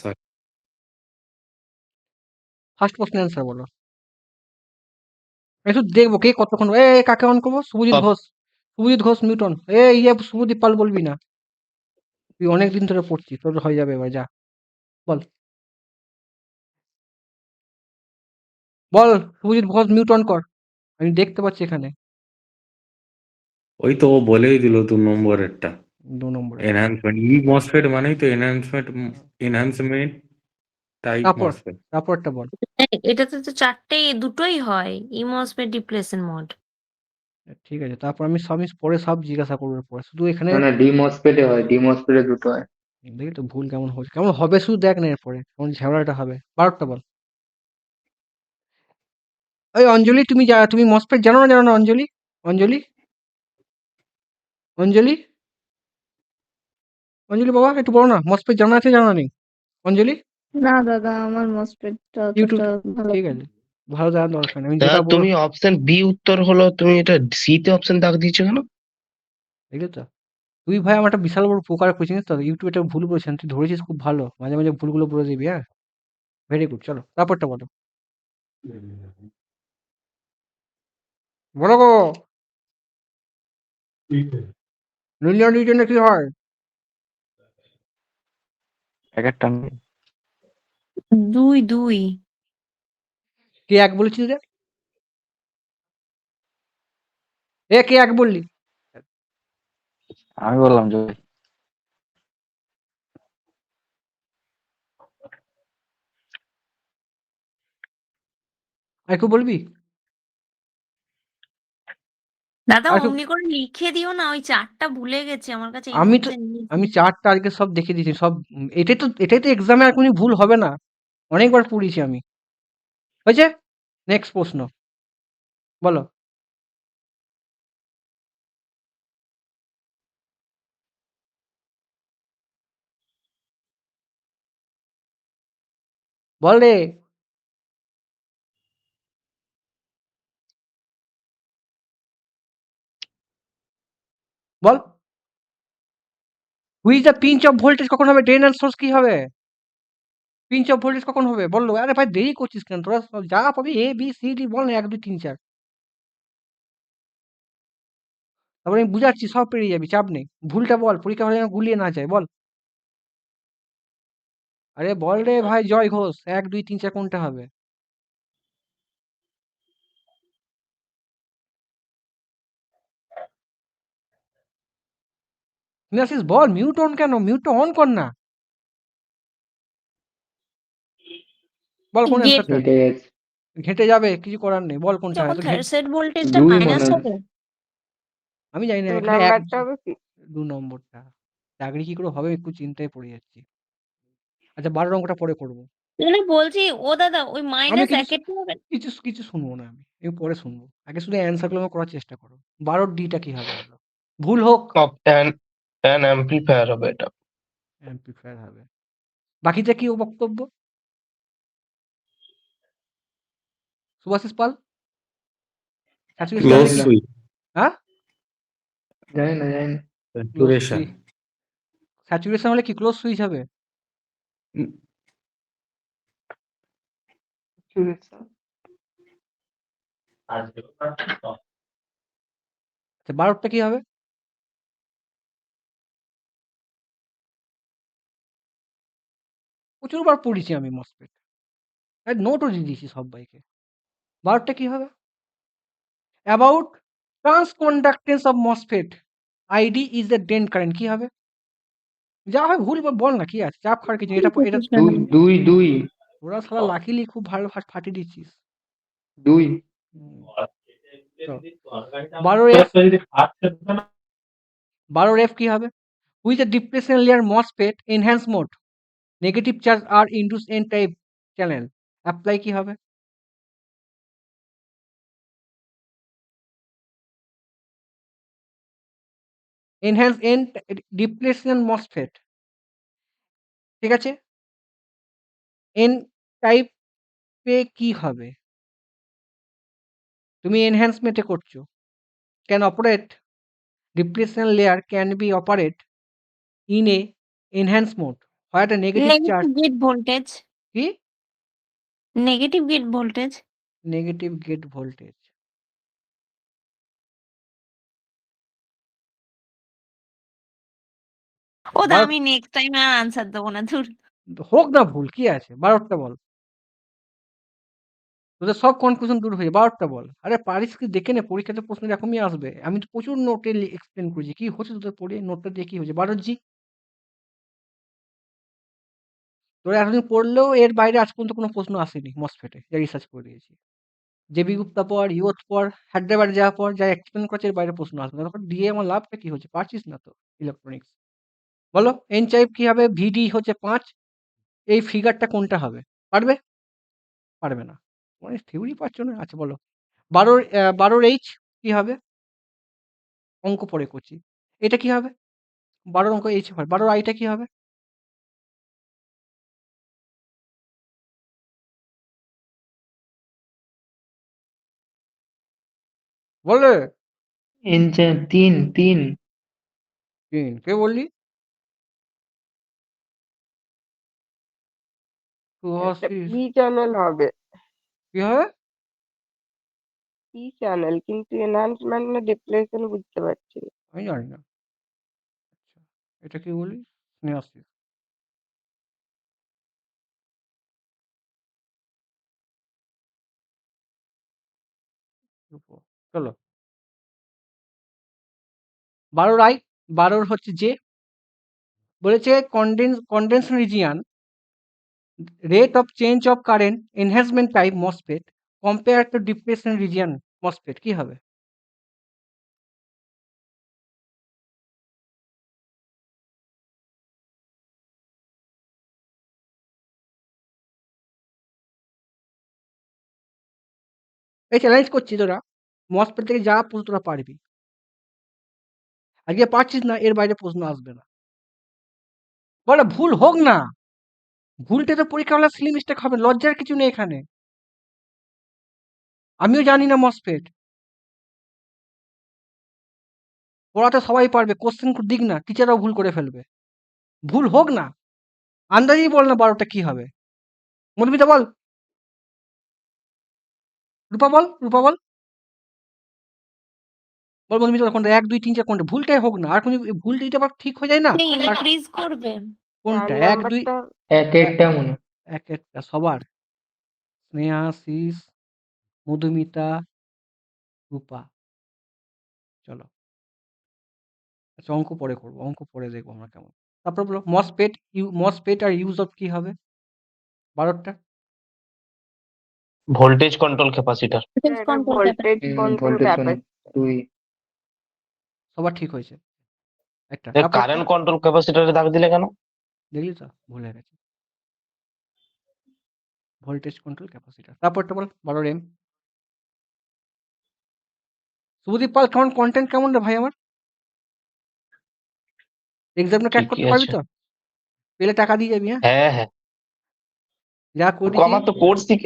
Sorry. First question answer বলো। একটু দেখবো কে কতক্ষণ কাকে অন করবো? শুভজিৎ সব ঘোষ। শুভজিৎ ঘোষ মিউটন। শুভদীপ পাল বলবি না। তুই অনেকদিন ধরে পড়ছিস, তোর হয়ে যাবে এবার, যা। বল। বল। শুভজিৎ ঘোষ মিউট অন কর। আমি দেখতে পাচ্ছি এখানে। ওই তো ও বলেই দিল 2 নম্বরেরটা। 2 নম্বরে। এনহান্সমেন্ট ই মসফেট মানেই তো এনহান্সমেন্ট, এনহান্সমেন্ট টাইপ তারপর মসফেট। তারপরটা বল। এটাতে তো চারটেই দুটোই হয়, ইমসফেট ডিপ্লেশন মোড। ঠিক আছে, তারপর আমি পরে সব জিজ্ঞাসা করবো পরে, শুধু এখানে না না, ডিমসপেটে হয়, ডিমসপেটে দুটো হয়। দেখি তো ভুল কেমন হচ্ছে, কেমন হবে শুধু দেখ না, এরপরে কেমন ঝামেলাটা হবে। 12টা বল। ওই অঞ্জলি, তুমি মসফেট জানো না, জানো না অঞ্জলি? অঞ্জলি, অঞ্জলি, অঞ্জলি বাবা একটু বলো না, মসফেট জানা আছে জানা নেই? অঞ্জলি। না দাদা, আমার মসফেটটা ইউটিউব। অতটা ভালো ঠিক না। আছে, ভালো জানার দরকার নেই, আমি দাদা যেটা বল। তুমি অপশন বি উত্তর হলো, তুমি এটা সি তে অপশন দাগ দিয়েছো কেন? দেখলে তো, তুই ভাই আমার একটা বিশাল বড় উপকার করেছিস তো, ইউটিউবে একটা ভুল করেছেন, তুই ধরেছিস, খুব ভালো, মাঝে মাঝে ভুলগুলো বলে দিবি, হ্যাঁ। ভেরি গুড, চলো তারপরটা বলো। বলো গো। লিনিয়ার রিজনে কি হয়? এক একটা 2 2। কে এক বলেছিস রে? কে এক বললি? আমি বললাম যে আর কেউ বলবি? দাদা আর কেউ? অমনি করে লিখে দিও না, ওই 4টা ভুলে গেছি, আমার কাছে এই আমি তো মুহূর্তে নেই। আমি চারটা আজকে সব দেখে দিয়েছি সব। এটাই তো এক্সামে আর কোনো ভুল হবে না, অনেকবার পড়িয়েছি আমি। হয়েছে। নেক্সট প্রশ্ন বলো। বল রে। বল। Which the pinch off voltage কখন হবে? ড্রেন অ্যান্ড সোর্স কি হবে? পিঞ্চ অফ ভোল্টেজ কখন হবে বললো? আরে ভাই দেরি করছিস কেন তোরা? সব যা পাবি ABCD বল না, 1 2 3 4। তারপরে আমি বুঝাচ্ছি, সব পেরিয়ে যাবি, চাপ নেই। ভুলটা বল, পরীক্ষা হলে যেন গুলিয়ে না যায়, বল। আরে বল রে ভাই জয় ঘোষ, 1 2 3 4 কোনটা হবে? মিনাসিস বল, মিউট অন কেন? মিউটটা অন কর না। বল কোন গেট অ্যান্সারটা? মিটে গেছে। ঘেঁটে যাবে, কিছু করার নেই, বল কোনটা যখন হয় তো সেট ভোল্টেজটা দুই মনে মাইনাস হয়। হবে। আমি জানি না, 2 এখানে নাম্বারটা হবে কি? 2 নম্বরটা। চাকরি কি করে হবে একটু চিন্তায় পড়ে যাচ্ছি। আচ্ছা 12 অঙ্কটা পরে করবো। মানে বলছি, ও দাদা ওই আমি মাইনাস কিছু একের হবে। কিছু কিছু শুনবো না, আমি পরে শুনবো, আগে শুধু অ্যান্সার গুলো করার চেষ্টা করো। 12 ডিটা কি হবে বলো? ভুল হোক। অফ ট্যান ট্যান অ্যাম্পলিফায়ার হবে এটা। অ্যাম্প্লিফায়ার হবে। বাকিটা কি ও বক্তব্য? সুভাষিস পাল। স্যাচুরেশন ক্লোজ হলে জানি কি? না, সুইচ, হ্যাঁ। জানি না, জানি না। Close saturation. সুইচ। স্যাচুরেশন হলে কি ক্লোজ সুইচ হবে? আচ্ছা 12টা কি হবে? প্রচুর বার পড়েছি আমি মসফেট, নোটও দিয়ে দিয়েছি সবাইকে। 12টা কি হবে? About transconductance of MOSFET, ID is the drain current, কি হবে? যা হয় ভুল বল না, কি আছে, চাপ খাওয়ার কিছু নেই, এটা। দুই দুই দুই ওরা শালা লাকিলি খুব ভালো ফাটিয়ে দিচ্ছিস। দুই হুম, চল। 12F কি হবে? Which the depression layer MOSFET enhance mode, negative charge আর induce N type channel apply কি হবে? এনহ্যান্স এন ডিপ্লেশন মসফেট, ঠিক আছে। এন টাইপে কি হবে? তুমি এনহ্যান্সমেন্টে করছো। Can operate depletion layer can be operate in a enhance mode, হয় একটা negative charge negative gate voltage কি negative gate voltage negative gate voltage ও দা বারো আমি নেক্সট টাইম আর আনসার দেবো না ধুর হোক না ভুল কি আছে 12টা বল তোদের সব কনফিউশন দূর হয়ে 12টা বল আরে পারিস কি দেখে নে পরীক্ষাতে প্রশ্ন এরকমই আসবে আমি তো প্রচুর নোটে এক্সপ্লেন করেছি কি হচ্ছে তোদের পড়ে নোটটা দিয়ে কি হচ্ছে 12জি তোরা এতদিন পড়লেও এর বাইরে আজ পর্যন্ত কোনো প্রশ্ন আসেনি মসফেটে যা রিসার্চ করে দিয়েছি জেবি গুপ্তা পর ইউথ পর হায়দ্রাবাদ যাওয়ার পর যা এক্সপ্লেন করছে এর বাইরে প্রশ্ন আসবে না তখন দিয়ে আমার লাভটা কি হচ্ছে পারছিস না তো ইলেকট্রনিক্স বলো এন চাইপ কি হবে ভিডি হচ্ছে 5 এই ফিগারটা কোনটা হবে পারবে পারবে না মানে থিওরি পাচ্ছ না আচ্ছা বলো 12 এইচ কি হবে অঙ্ক পরে করছি এটা কি হবে 12 অঙ্ক এইচ হয় 12 আইটা কি হবে বলে এনচেন 3 3 কে বললি একটা শুভাশিস পি চ্যানেল হবে কি হবে পি চ্যানেল কিন্তু এনহান্সমেন্ট না ডিপ্লেশন বুঝতে পারছি না আমি জানি না আচ্ছা এটা কি বলি স্নেহাশিস চলো 12 আই 12 হচ্ছে যে বলেছে condense region rate of change of current enhancement type MOSFET compared to depletion region MOSFET কি হবে এই চ্যালেঞ্জ করছি তোরা MOSFET থেকে যা প্রশ্ন তোরা পারবি আজকে পারছিস না এর বাইরে প্রশ্ন আসবে না বলে ভুল হোক না ভুলটা তো পরীক্ষা হলে স্লিম মিস্টেক হবে লজ্জার কিছু নেই এখানে আমিও জানি না MOSFET পড়াতে সবাই পারবে কোশ্চেন দিক না টিচাররাও ভুল করে ফেলবে ভুল হোক না আন্দাজেই বল না 12টা কি হবে মধুমিতা বল রূপা বল রূপা বল বল মধুমিতা কোনটা 1 2 3 4 কোনটা ভুলটাই হোক না আর কোন ভুলটা এটা আবার ঠিক হয়ে যায় না আর ইনক্রিজ করবে কোনটা 1 2 নাম্বারটা এক একটা মনে হয়। এক একটা সবার স্নেহা শীষ মধুমিতা রূপা চলো আচ্ছা অঙ্ক পরে করবো অঙ্ক পরে দেখবো আমরা কেমন তারপর বলো মসপেট আর ইউজ অফ কি হবে 12টা ভোল্টেজ কন্ট্রোল ক্যাপাসিটর এটা ভোল্টেজ কন্ট্রোল ভোল্টেজ ক্যাপাসিটর 2 সবার ঠিক হয়েছে একটা কারেন্ট কন্ট্রোল ক্যাপাসিটরে দাগ দিলে কেন? দেখলি তো ভুলে গেছি ভোল্টেজ কন্ট্রোল ক্যাপাসিটর তারপরটা বল 12 এম শুভদীপ পাল কেমন কন্টেন্ট কেমন রে ভাই আমার এক্সামটা ক্র্যাক করতে ঠিকই পারবি আছে। তো পেলে টাকা দিয়ে যাবি হ্যাঁ হ্যাঁ হ্যাঁ যা করে দিচ্ছি আমার তো কোর্সই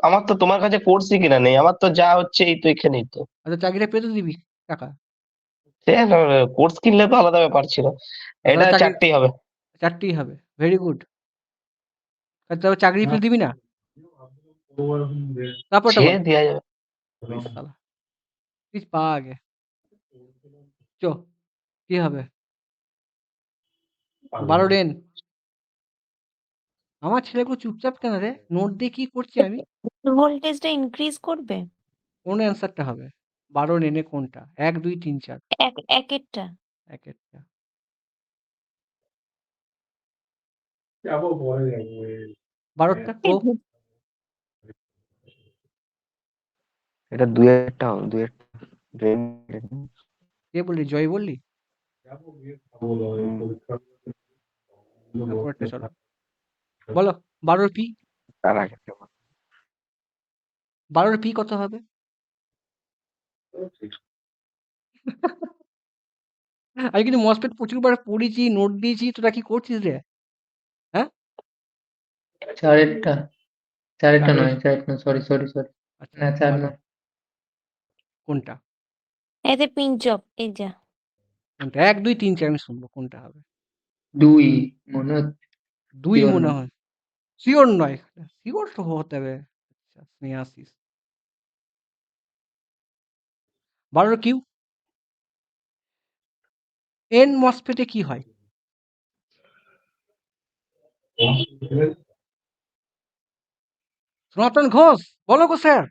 আমার তো তোমার কাছে কোর্সই কিনা নেই, আমার তো যা হচ্ছে এই তো এখানেই তো। আচ্ছা চাকরিটা পেতে দিবি টাকা সে কোর্স কিনলে তো আলাদা ব্যাপার ছিল, এটা চাকরি- 4টেই হবে। 4টেই হবে ভেরি গুড তবে চাকরি পেলে দিবি না তারপরটা সে বল দেওয়া যাবে। শালা তুই পা আগে চো কি হবে 12 রেন আমার ছেলেগুলো চুপচাপ কেন রে নোট দিয়ে কি করছি আমি ভোল্টেজটা ইনক্রিজ করবে কোন অ্যান্সারটা হবে 12 রেনে কোনটা 1 2 3 4 একেরটা এক একটা 12টা ও এটা 2 একটা হবে 2 একটা কে বললি জয় বললি তারপরটা চলো বলো 12 পি তার আগে 12 পি কত হবে আমি কিন্তু মসপেট প্রচুরবার পড়েছি নোট দিয়েছি তোরা কি করছিস রে চারেরটা চারেরটা নয় চারেরটা সরি সরি সরি আচ্ছা না চার ভালো। নয় কোনটা এতে পিঞ্চ অফ এই যা কোনটা 1 2 3 4 আমি শুনবো কোনটা হবে 2 মনে হচ্ছে 2 Sure মনে নয়। হয়। সিওর নয়। সিওর তো হতে হবে। আচ্ছা, স্নেহাসিস। 12 কিউ। এন মসফেটে কি হয়? সনাতন ঘোষ, বলো গো স্যার।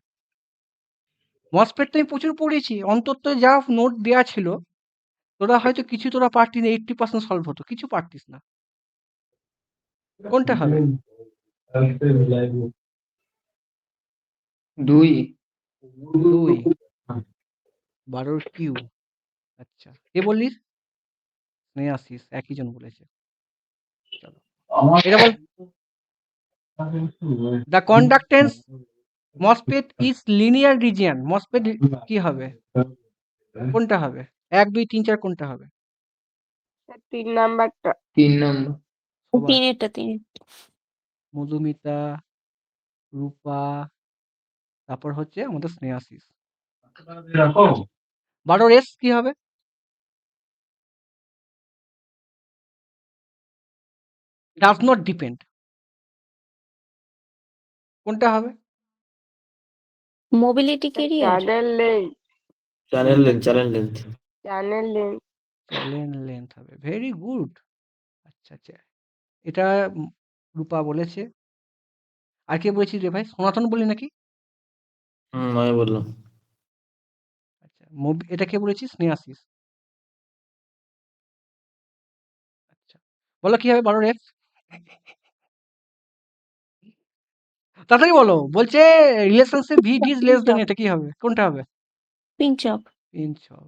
মসফেট তো আমি প্রচুর পড়েছি। অন্তত যা নোট দেয়া ছিল, তোরা হয়তো কিছু তোরা পারতিস না, 80% সলভ হতো। কিছু পারতিস না। কোনটা হবে? 2 2 12 কিউ। আচ্ছা, কে বললিস? স্নেহাসিস, একই জন বলেছে। চলো, এটা বল। The conductance MOSFET is linear region. MOSFET কি হবে? কোনটা হবে? 1 2 3 4 কোনটা হবে? স্যার 3 নাম্বারটা। 3 নম্বর। সবার। তিনেরটা তিনেরটা মধুমিতা, রূপা, তারপর হচ্ছে আমাদের স্নেহাসিস। 12 এস কি হবে? Does not depend. কোনটা হবে? Mobility sir carrier channel length. Channel length channel length. Channel length হবে। Very good. আচ্ছা আচ্ছা, এটা রূপা বলেছে। আর কে বলেছিস রে ভাই? সনাতন বললি নাকি? আমি বললাম। আচ্ছা, এটা কে বলেছিস? স্নেহাসিস। আচ্ছা, বলো কি হবে 12 এফ? তাড়াতাড়ি বলো। বলছে relationship V is less than, এটা কি হবে? কোনটা হবে? Pinch of pinch of.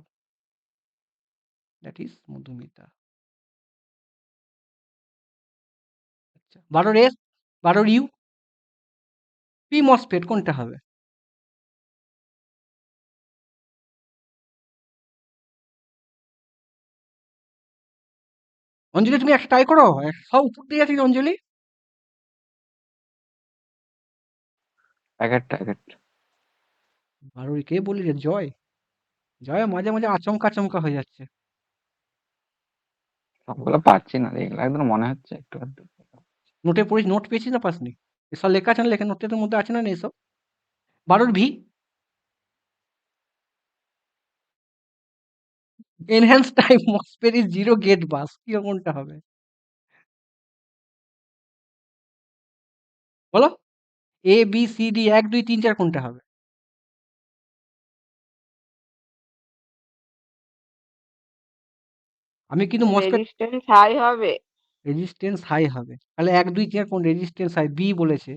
That is Madhumita. আচ্ছা, 12 এস, 12 ইউ, পি মসফেট কোনটা হবে? অঞ্জলি তুমি একটা ট্রাই করো। সব উপর দিয়ে যাচ্ছিস অঞ্জলি। এক একটা 12 কে বলি রে? জয়। জয় মাঝে মাঝে আচমকা আচমকা হয়ে যাচ্ছে। সবগুলো পাচ্ছি না, এগুলো একদম মনে হচ্ছে একটু আধটু। নোটে পড়িস, নোট পেয়েছিস না পাসনি? এসব লেখা আছে না, লেখা নোটের মধ্যে আছে না এসব? 12 V. Enhance type MOSFET is 0 gate bias, কি কোনটা হবে? বলো। এ বি সি ডি 1 2 3 4 কোনটা হবে? আমি কিন্তু মসফেট রেজিস্ট্যান্স হাই হবে। রেজিস্ট্যান্স হাই হবে। তাহলে 1 2 3 কোন রেজিস্ট্যান্স হাই? বি বলেছে।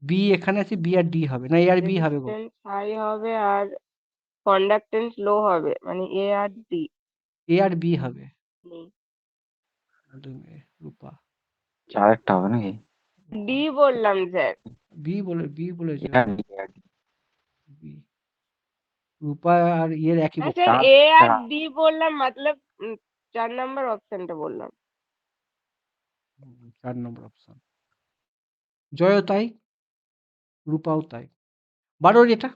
বি এখানে আছে, বি আর ডি হবে না, এ আর বি হবে গো? রেজিস্ট্যান্স হাই হবে আর কন্ডাক্টেন্স লো হবে, মানে এ আর ডি। এ আর বি হবে। রূপা। চারেরটা হবে নাকি? ডি বললাম স্যার। বি বলেছে। এটা D, বি। রূপা আর ইয়ের একই হ্যাঁ বক্তব্য। স্যার, এ আর ডি বললাম, মতলব 4 নাম্বার অপশনটা বললাম। 4 নম্বর অপশন। জয়ও তাই, রূপাও তাই। 12 এটা।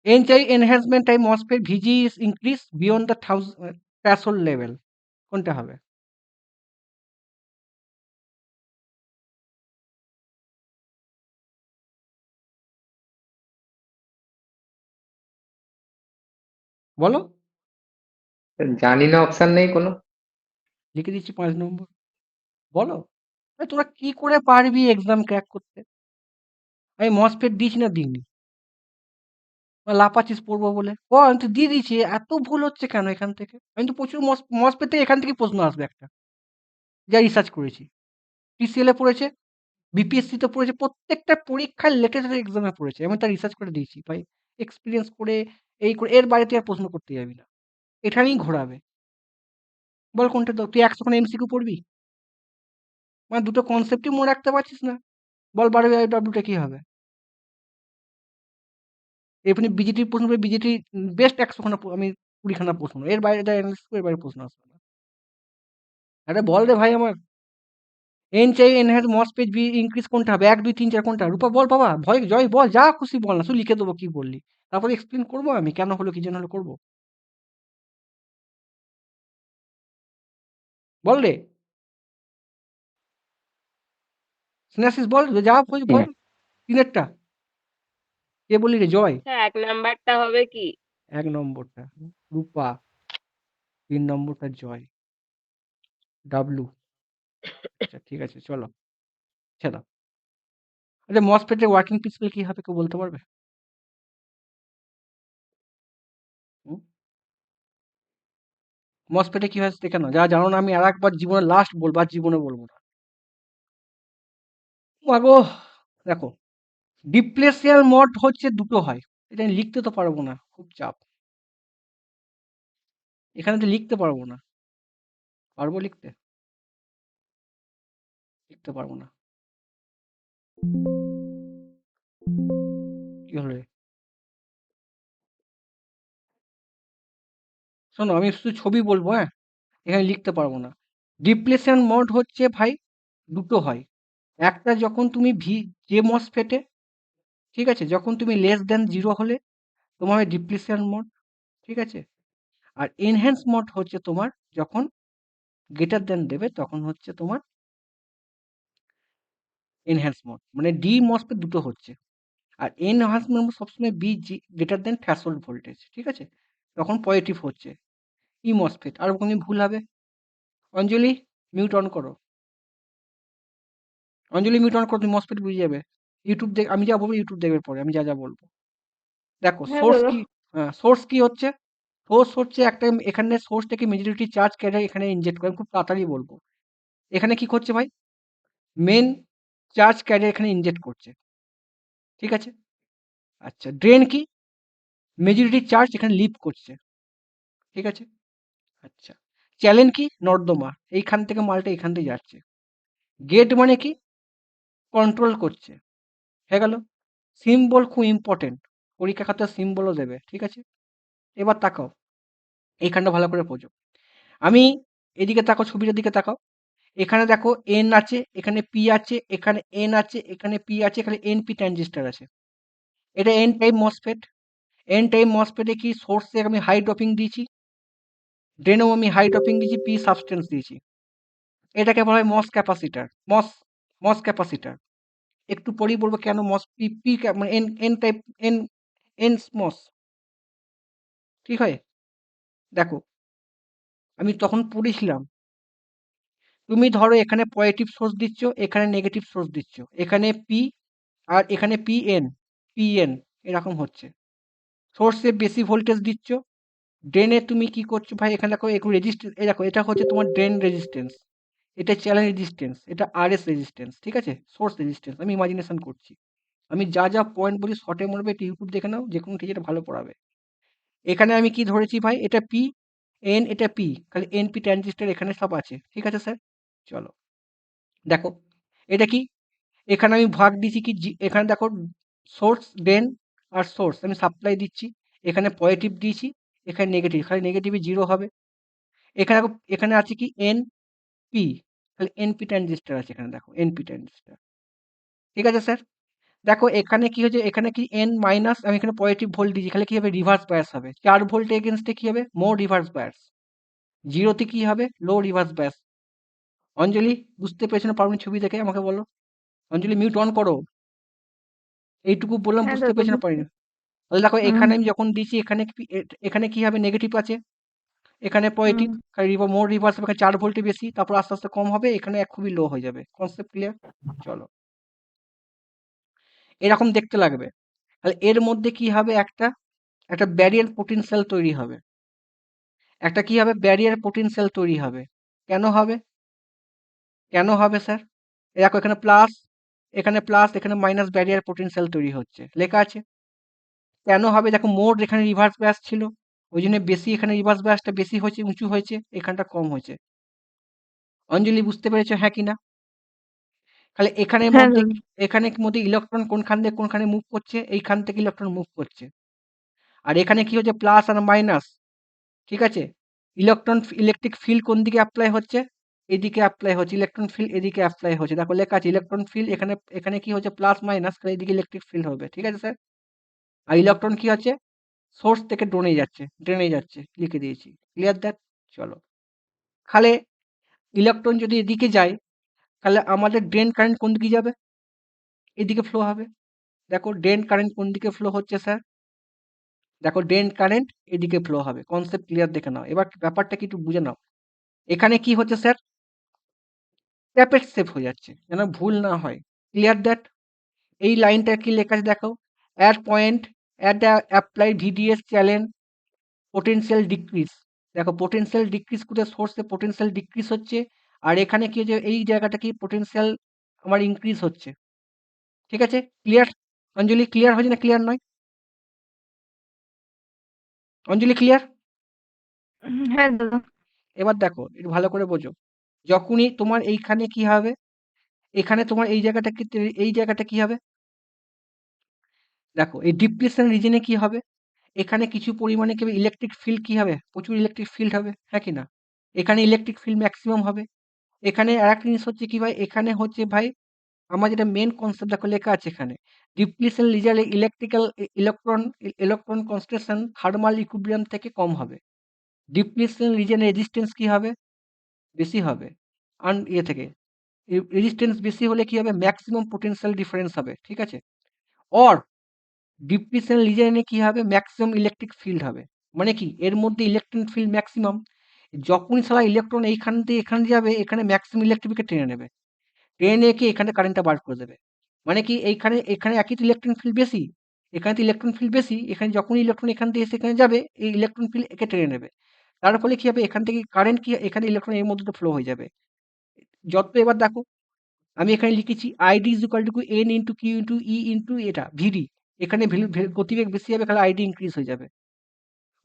N-type enhancement time MOSFET VG is increased beyond the threshold level. কোনটা হবে? বলো। জানি না, অপশন নেই কোনো। লিখে দিচ্ছি 5 নম্বর। বলো। তোরা কি করে পারবি এক্সাম ক্র্যাক করতে? আমি মসফেট দিয়েছি না দিইনি? লাফাচ্ছিস পড়বো বলে। আমি তো দিয়ে দিয়েছি। এত ভুল হচ্ছে কেন এখান থেকে? আমি তো প্রচুর মসফেট থেকে এখান থেকে প্রশ্ন আসবে একটা, যা রিসার্চ করেছি। TCL এ পড়েছে, বিপিএসসি তে পড়েছে, প্রত্যেকটা পরীক্ষায় লেটেস্ট এক্সামে পড়েছে। আমি তার রিসার্চ করে দিয়েছি ভাই। এক্সপিরিয়েন্স করে এই করে এর বাইরে তুই আর প্রশ্ন করতে যাবি না। এখানেই ঘোরাবে। বল কোনটা দাও? তুই 100 খানা এমসিকিউ পড়বি? মানে দুটো কনসেপ্টই মনে রাখতে পারছিস না? বল 12 টা কি হবে? এখানে বিজেটির প্রশ্ন, বিজেটি বেস্ট 100 খানা আমি 20 খানা প্রশ্ন। এর বাইরে যা অ্যানালিসিস করে এর বাইরে প্রশ্ন আসবে না। আরে বল রে ভাই আমার। এন চাই এনহ্যান্স মসফেট বি ইনক্রিজ কোনটা হবে? 1 2 3 4 কোনটা? রূপা বল বাবা। ভয় জয় বল, যা খুশি বল না। শুধু লিখে দেবো কি বললি। তারপরে এক্সপ্লেইন করবো আমি কেন হলো, কি জন্য হলো করবো। বল রে স্নেহাশিস বল যা বল বল তিনেরটা কে বলি রে জয় আচ্ছা 1 নাম্বারটা হবে কি? 1 নম্বরটা রূপা 3 নম্বরটা জয় ডাবলু আচ্ছা ঠিক আছে চলো ছেড়ে দাও আচ্ছা মসফেটের ওয়ার্কিং প্রিন্সিপাল কি হবে কেউ বলতে পারবে মসফেটে কি হয় দেখে না যারা জানো না আমি আর একবার জীবনে লাস্ট বলবো আর জীবনে বলবো না মাগো দেখো ডিপ্লেশিয়াল মোড হচ্ছে দুটো হয় এটা আমি লিখতে তো পারবো না খুব চাপ এখানে তো লিখতে পারবো না পারবো লিখতে লিখতে পারবো না কি হলো রে শোনো আমি শুধু ছবি বলবো হ্যাঁ এখানে লিখতে পারবো না ডিপ্লেশন মোড হচ্ছে ভাই দুটো হয় একটা যখন তুমি যে মসফেটে ঠিক আছে যখন তুমি লেস দেন 0 হলে তোমার হয় ডিপ্লেশন মোড ঠিক আছে আর এনহ্যান্স মোড হচ্ছে তোমার যখন গ্রেটার দেন দেবে তখন হচ্ছে তোমার এনহ্যান্স মোড মানে ডি মসফেট দুটো হচ্ছে আর এনহ্যান্স মোড সবসময় be greater than threshold voltage ঠিক আছে তখন পজিটিভ হচ্ছে ই মসফেট আর কোনো ভুল হবে অঞ্জলি মিউট অন করো অঞ্জলি মিউট অন করো তুমি মসফেট বুঝে যাবে ইউটিউব দেখ আমি যা বলবো ইউটিউব দেখবে পরে আমি যা যা বলবো দেখো হ্যাঁ সোর্স দাদা কি সোর্স কি হচ্ছে সোর্স হচ্ছে একটা এখানে সোর্স থেকে মেজরিটি চার্জ ক্যারিয়ার এখানে ইনজেক্ট করে আমি খুব তাড়াতাড়ি বলবো এখানে কি করছে ভাই মেন চার্জ ক্যারিয়ার এখানে ইনজেক্ট করছে ঠিক আছে আচ্ছা ড্রেন কি মেজরিটি চার্জ এখানে লিভ করছে ঠিক আছে আচ্ছা চ্যানেল কি নর্দমা এইখান থেকে মালটা এখান থেকে যাচ্ছে গেট মানে কি কন্ট্রোল করছে হয়ে গেল সিম্বল খুব ইম্পর্টেন্ট পরীক্ষা খাতার সিম্বলও দেবে ঠিক আছে এবার তাকাও এইখানটা ভালো করে বোঝো আমি এদিকে তাকাও ছবিটার দিকে তাকাও এখানে দেখো এন আছে এখানে পি আছে এখানে এন আছে এখানে পি আছে এখানে এন পি ট্রানজিস্টার আছে এটা N type MOSFET N type মসফেটে কি সোর্সে আমি হাই ড্রপিং দিয়েছি ড্রেনেও আমি হাই ড্রপিং দিয়েছি পি সাবস্টেন্স দিয়েছি এটাকে বলা হয় মস ক্যাপাসিটার মস ক্যাপাসিটার একটু পরেই বলবো কেন মস পি পি মানে N N type N N MOS ঠিক হয় দেখো আমি তখন পড়েছিলাম তুমি ধরো এখানে পজিটিভ সোর্স দিচ্ছ এখানে নেগেটিভ সোর্স দিচ্ছ এখানে পি আর এখানে পিএন এরকম হচ্ছে সোর্সে বেশি ভোল্টেজ দিচ্ছ ড্রেনে তুমি কি করছো ভাই এখানে দেখো একটু রেজিস্ট্যান্স এই দেখো এটা হচ্ছে তোমার ড্রেন রেজিস্ট্যান্স এটা চ্যানেল রেজিস্ট্যান্স এটা আরএস রেজিস্ট্যান্স ঠিক আছে সোর্স রেজিস্ট্যান্স আমি ইমাজিনেশন করছি আমি যা যা পয়েন্ট বলি শর্টে মনে একটু ইউটিউব দেখে নাও যে কোনো টিচার ভালো পড়াবে এখানে আমি কি ধরেছি ভাই এটা পি এন এটা পি খালি এনপি ট্রানজিস্টার এখানে সব আছে ঠিক আছে স্যার চলো দেখো এটা কি এখানে আমি ভাগ দিচ্ছি কি এখানে দেখো সোর্স ড্রেন আর সোর্স আমি সাপ্লাই দিচ্ছি এখানে পজিটিভ দিয়েছি এখানে নেগেটিভ খালি নেগেটিভে 0 হবে এখানে দেখো এখানে আছে কি এন পি খালি এনপি ট্রানজিস্টার আছে এখানে দেখো এনপি ট্রানজিস্টার ঠিক আছে স্যার দেখো এখানে কি হচ্ছে এখানে কি এন মাইনাস আমি এখানে পজিটিভ ভোল্ট দিয়েছি খালি কি হবে রিভার্স বায়াস হবে 4 ভোল্ট এগেনস্টে কি হবে মোর রিভার্স বায়াস 0 কি হবে লো রিভার্স বায়াস অঞ্জলি বুঝতে পেরেছো না পারবেন ছবি দেখে আমাকে বলো অঞ্জলি মিউট অন করো এইটুকু বললাম হ্যাঁ বুঝতে দাদা পেরেছো না পারিনি তাহলে দেখো হুম এখানে আমি যখন দিয়েছি এখানে কি হবে নেগেটিভ আছে এখানে পজিটিভ মোর রিভার্স হবে 4 ভোল্টে বেশি তারপর আস্তে আস্তে কম হবে এখানে খুবই লো হয়ে যাবে কনসেপ্ট ক্লিয়ার চলো এরকম দেখতে লাগবে তাহলে এর মধ্যে কি হবে একটা একটা ব্যারিয়ার পোটেনশিয়াল তৈরি হবে একটা কি হবে ব্যারিয়ার পোটেনশিয়াল তৈরি হবে কেন হবে কেন হবে স্যার দেখো এখানে প্লাস এখানে মাইনাস ব্যারিয়ার পোটেনশিয়াল তৈরি হচ্ছে লেখা আছে কেন হবে দেখো মোড এখানে রিভার্স ব্যাস ছিল ওই জন্য বেশি এখানে রিভার্স ব্যাসটা বেশি হয়েছে উঁচু হয়েছে এখানটা কম হয়েছে অঞ্জলি বুঝতে পেরেছো হ্যাঁ কিনা তাহলে এখানের হ্যাঁ মধ্যে দাদা এখানে মধ্যে ইলেকট্রন কোনখান থেকে কোনখানে মুভ করছে এইখান থেকে ইলেকট্রন মুভ করছে আর এখানে কি হচ্ছে প্লাস আর মাইনাস ঠিক আছে ইলেকট্রিক ফিল্ড কোন দিকে অ্যাপ্লাই হচ্ছে এদিকে অ্যাপ্লাই হচ্ছে ইলেকট্রন ফিল্ড এদিকে অ্যাপ্লাই হচ্ছে দেখো লেখা আছে ইলেকট্রন ফিল্ড এখানে এখানে কি হচ্ছে প্লাস মাইনাস এদিকে ইলেকট্রিক ফিল্ড হবে ঠিক আছে স্যার আর ইলেকট্রন কি হচ্ছে সোর্স থেকে ড্রেনে যাচ্ছে লিখে দিয়েছি ক্লিয়ার দ্যাট চলো খালে ইলেকট্রন যদি এদিকে যায় তাহলে আমাদের ড্রেন কারেন্ট কোন দিকে যাবে? এদিকে ফ্লো হবে। দেখো ড্রেন কারেন্ট কোন দিকে ফ্লো হচ্ছে স্যার? দেখো ড্রেন কারেন্ট এদিকে ফ্লো হবে। কনসেপ্ট ক্লিয়ার দেখে নাও। এবার ব্যাপারটা কি একটু বুঝে নাও। এখানে কি হচ্ছে স্যার? ট্যাপের শেপ হয়ে যাচ্ছে যেন ভুল না হয়। Clear that? এই লাইনটা কি লেখা আছে দেখো, at point at the apply VDS challenge potential decrease. দেখো পোটেনশিয়াল ডিক্রিজ কোথায়? সোর্সে পোটেনশিয়াল ডিক্রিজ হচ্ছে, আর এখানে কি হচ্ছে? এই জায়গাটা কি পোটেনশিয়াল আমার ইনক্রিজ হচ্ছে। ঠিক আছে? ক্লিয়ার? অঞ্জলি ক্লিয়ার হয়েছে না ক্লিয়ার নয়? অঞ্জলি ক্লিয়ার? হ্যাঁ দাদা। এবার দেখো একটু ভালো করে বোঝো। যখনই তোমার এইখানে কি হবে? এখানে তোমার এই জায়গাটা কি, এই জায়গাটা কি হবে? দেখো এই ডিপ্লেশন রিজনে কি হবে? এখানে কিছু পরিমাণে কি ইলেকট্রিক ফিল্ড কি হবে? প্রচুর ইলেকট্রিক ফিল্ড হবে, হ্যাঁ কি না? এখানে ইলেকট্রিক ফিল্ড ম্যাক্সিমাম হবে। এখানে আরেকটা জিনিস হচ্ছে কি ভাই, এখানে হচ্ছে ভাই আমার যেটা মেন কনসেপ্ট দেখো লেখা আছে এখানে, ডিপ্লেশন রিজনে electrical electron concentration thermal equilibrium থেকে কম হবে। ডিপ্লেশন রিজনে রেজিস্ট্যান্স কি হবে? বেশি হবে। ইয়ে থেকে রেজিস্ট্যান্স বেশি হলে কি হবে? ম্যাক্সিমাম পোটেনশিয়াল ডিফারেন্স হবে। ঠিক আছে? অর ডিপ্লেশন রিজনে কি হবে? ম্যাক্সিমাম ইলেকট্রিক ফিল্ড হবে। মানে কি? এর মধ্যে ইলেকট্রন ফিল্ড ম্যাক্সিমাম। যখনই শালা ইলেকট্রন এইখান থেকে এখানে যাবে, এখানে ম্যাক্সিমাম ইলেকট্রিককে টেনে নেবে। টেনে এঁকে এখানে কারেন্টটা বার করে দেবে। মানে কি? এখানে একই তো ইলেকট্রন ফিল্ড বেশি। এখানে তো ইলেকট্রন ফিল্ড বেশি। এখানে যখনই ইলেকট্রন এখান থেকে এসে এখানে যাবে, এই ইলেকট্রন ফিল্ড একে টেনে নেবে। তার ফলে কি হবে? এখান থেকে কারেন্ট কি এখানে ইলেকট্রন এর মধ্যে ফ্লো হয়ে যাবে। এবার দেখো আমি এখানে লিখেছি ID is equal to N into Q into E into এটা ভিডি। এখানে গতিবেগ বেশি হবে, তাহলে আইডি ইনক্রিজ হয়ে যাবে।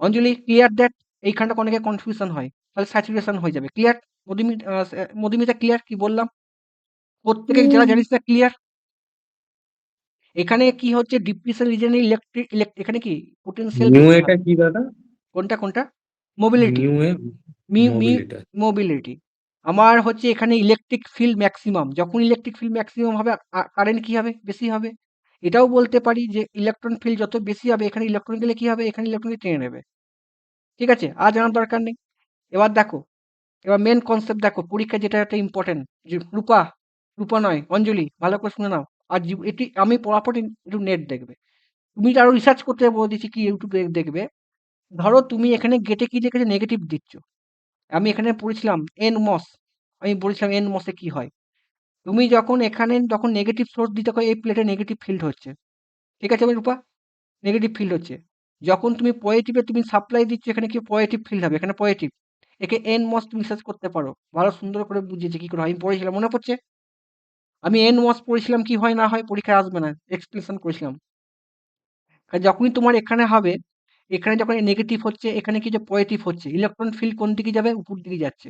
অঞ্জলি ক্লিয়ার দ্যাট? এইখানটা অনেকে কনফিউশন হয়, তাহলে স্যাচুরেশন হয়ে যাবে। ক্লিয়ার? মধুমিতা ক্লিয়ার কি বললাম? প্রত্যেকে যারা জানিস না ক্লিয়ার? এখানে কি হচ্ছে? ডিপ্লেশন রিজনে এখানে কি পোটেনশিয়াল নিউ বেশি এটা হবে। কি দাদা? কোনটা? মোবিলিটি। নিউ এ মোবিলিটি। মোবিলিটি। আমার হচ্ছে এখানে ইলেকট্রিক ফিল্ড ম্যাক্সিমাম। যখন ইলেকট্রিক ফিল্ড ম্যাক্সিমাম হবে কারেন্ট কি হবে? বেশি হবে। এটাও বলতে পারি যে ইলেকট্রন ফিল্ড যত বেশি হবে, এখানে ইলেকট্রন গেলে কি হবে? এখানে ইলেকট্রনকে টেনে নেবে। ঠিক আছে? আর জানার দরকার নেই। এবার দেখো, এবার মেন কনসেপ্ট দেখো, পরীক্ষায় যেটা একটা ইম্পর্টেন্ট, যে রূপা নয় অঞ্জলি, ভালো করে শুনে নাও। আর এটি আমি পড়াপড়ি একটু নেট দেখবে। তুমি আরো রিসার্চ করতে বলে দিচ্ছি, কি ইউটিউব দেখবে। ধরো তুমি এখানে গেটে কি দেখেছো? নেগেটিভ দিচ্ছ। আমি এখানে পড়েছিলাম এন মস। আমি বলেছিলাম এন মসে কি হয়। তুমি যখন এখানে যখন নেগেটিভ সোর্স দিতে, এই প্লেটে নেগেটিভ ফিল্ড হচ্ছে। ঠিক আছে রূপা? নেগেটিভ ফিল্ড হচ্ছে। যখন তুমি পজিটিভে তুমি সাপ্লাই দিচ্ছ, এখানে কি পজিটিভ ফিল্ড হবে, এখানে পজিটিভ। একে এন মস তুমি রিসার্চ করতে পারো। ভালো সুন্দর করে বুঝিয়েছে কি করে হয়। আমি পড়েছিলাম, মনে পড়ছে? আমি এন মস পড়েছিলাম, কি হয় না হয় পরীক্ষায় আসবে না, এক্সপ্লেনেশন করেছিলাম। আর যখনই তোমার এখানে হবে, এখানে যখন নেগেটিভ হচ্ছে, এখানে কি যে পজিটিভ হচ্ছে, ইলেকট্রন ফিল্ড কোন দিকে যাবে? উপর দিকে যাচ্ছে।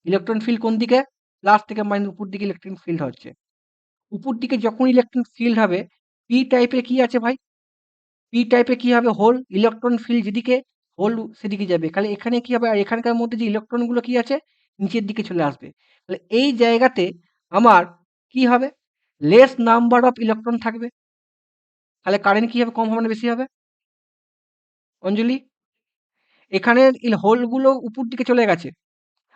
ইলেকট্রন ফিল্ড কোন দিকে? প্লাস থেকে মাইনাস উপর দিকে ইলেকট্রন ফিল্ড হচ্ছে। উপর দিকে যখন ইলেকট্রন ফিল্ড হবে, পি টাইপের কি আছে ভাই? পি টাইপের কি হবে? হোল। ইলেকট্রন ফিল্ড যেদিকে, হোল সেদিকে যাবে। তাহলে এখানে কি হবে? আর এখানকার মধ্যে যে ইলেকট্রনগুলো কি আছে? নিচের দিকে চলে আসবে। তাহলে এই জায়গাতে আমার কি হবে? লেস নাম্বার অফ ইলেকট্রন থাকবে। তাহলে কারেন্ট কি হবে? কম হবে না বেশি হবে? অঞ্জলি? এখানে হোলগুলো উপর দিকে চলে গেছে,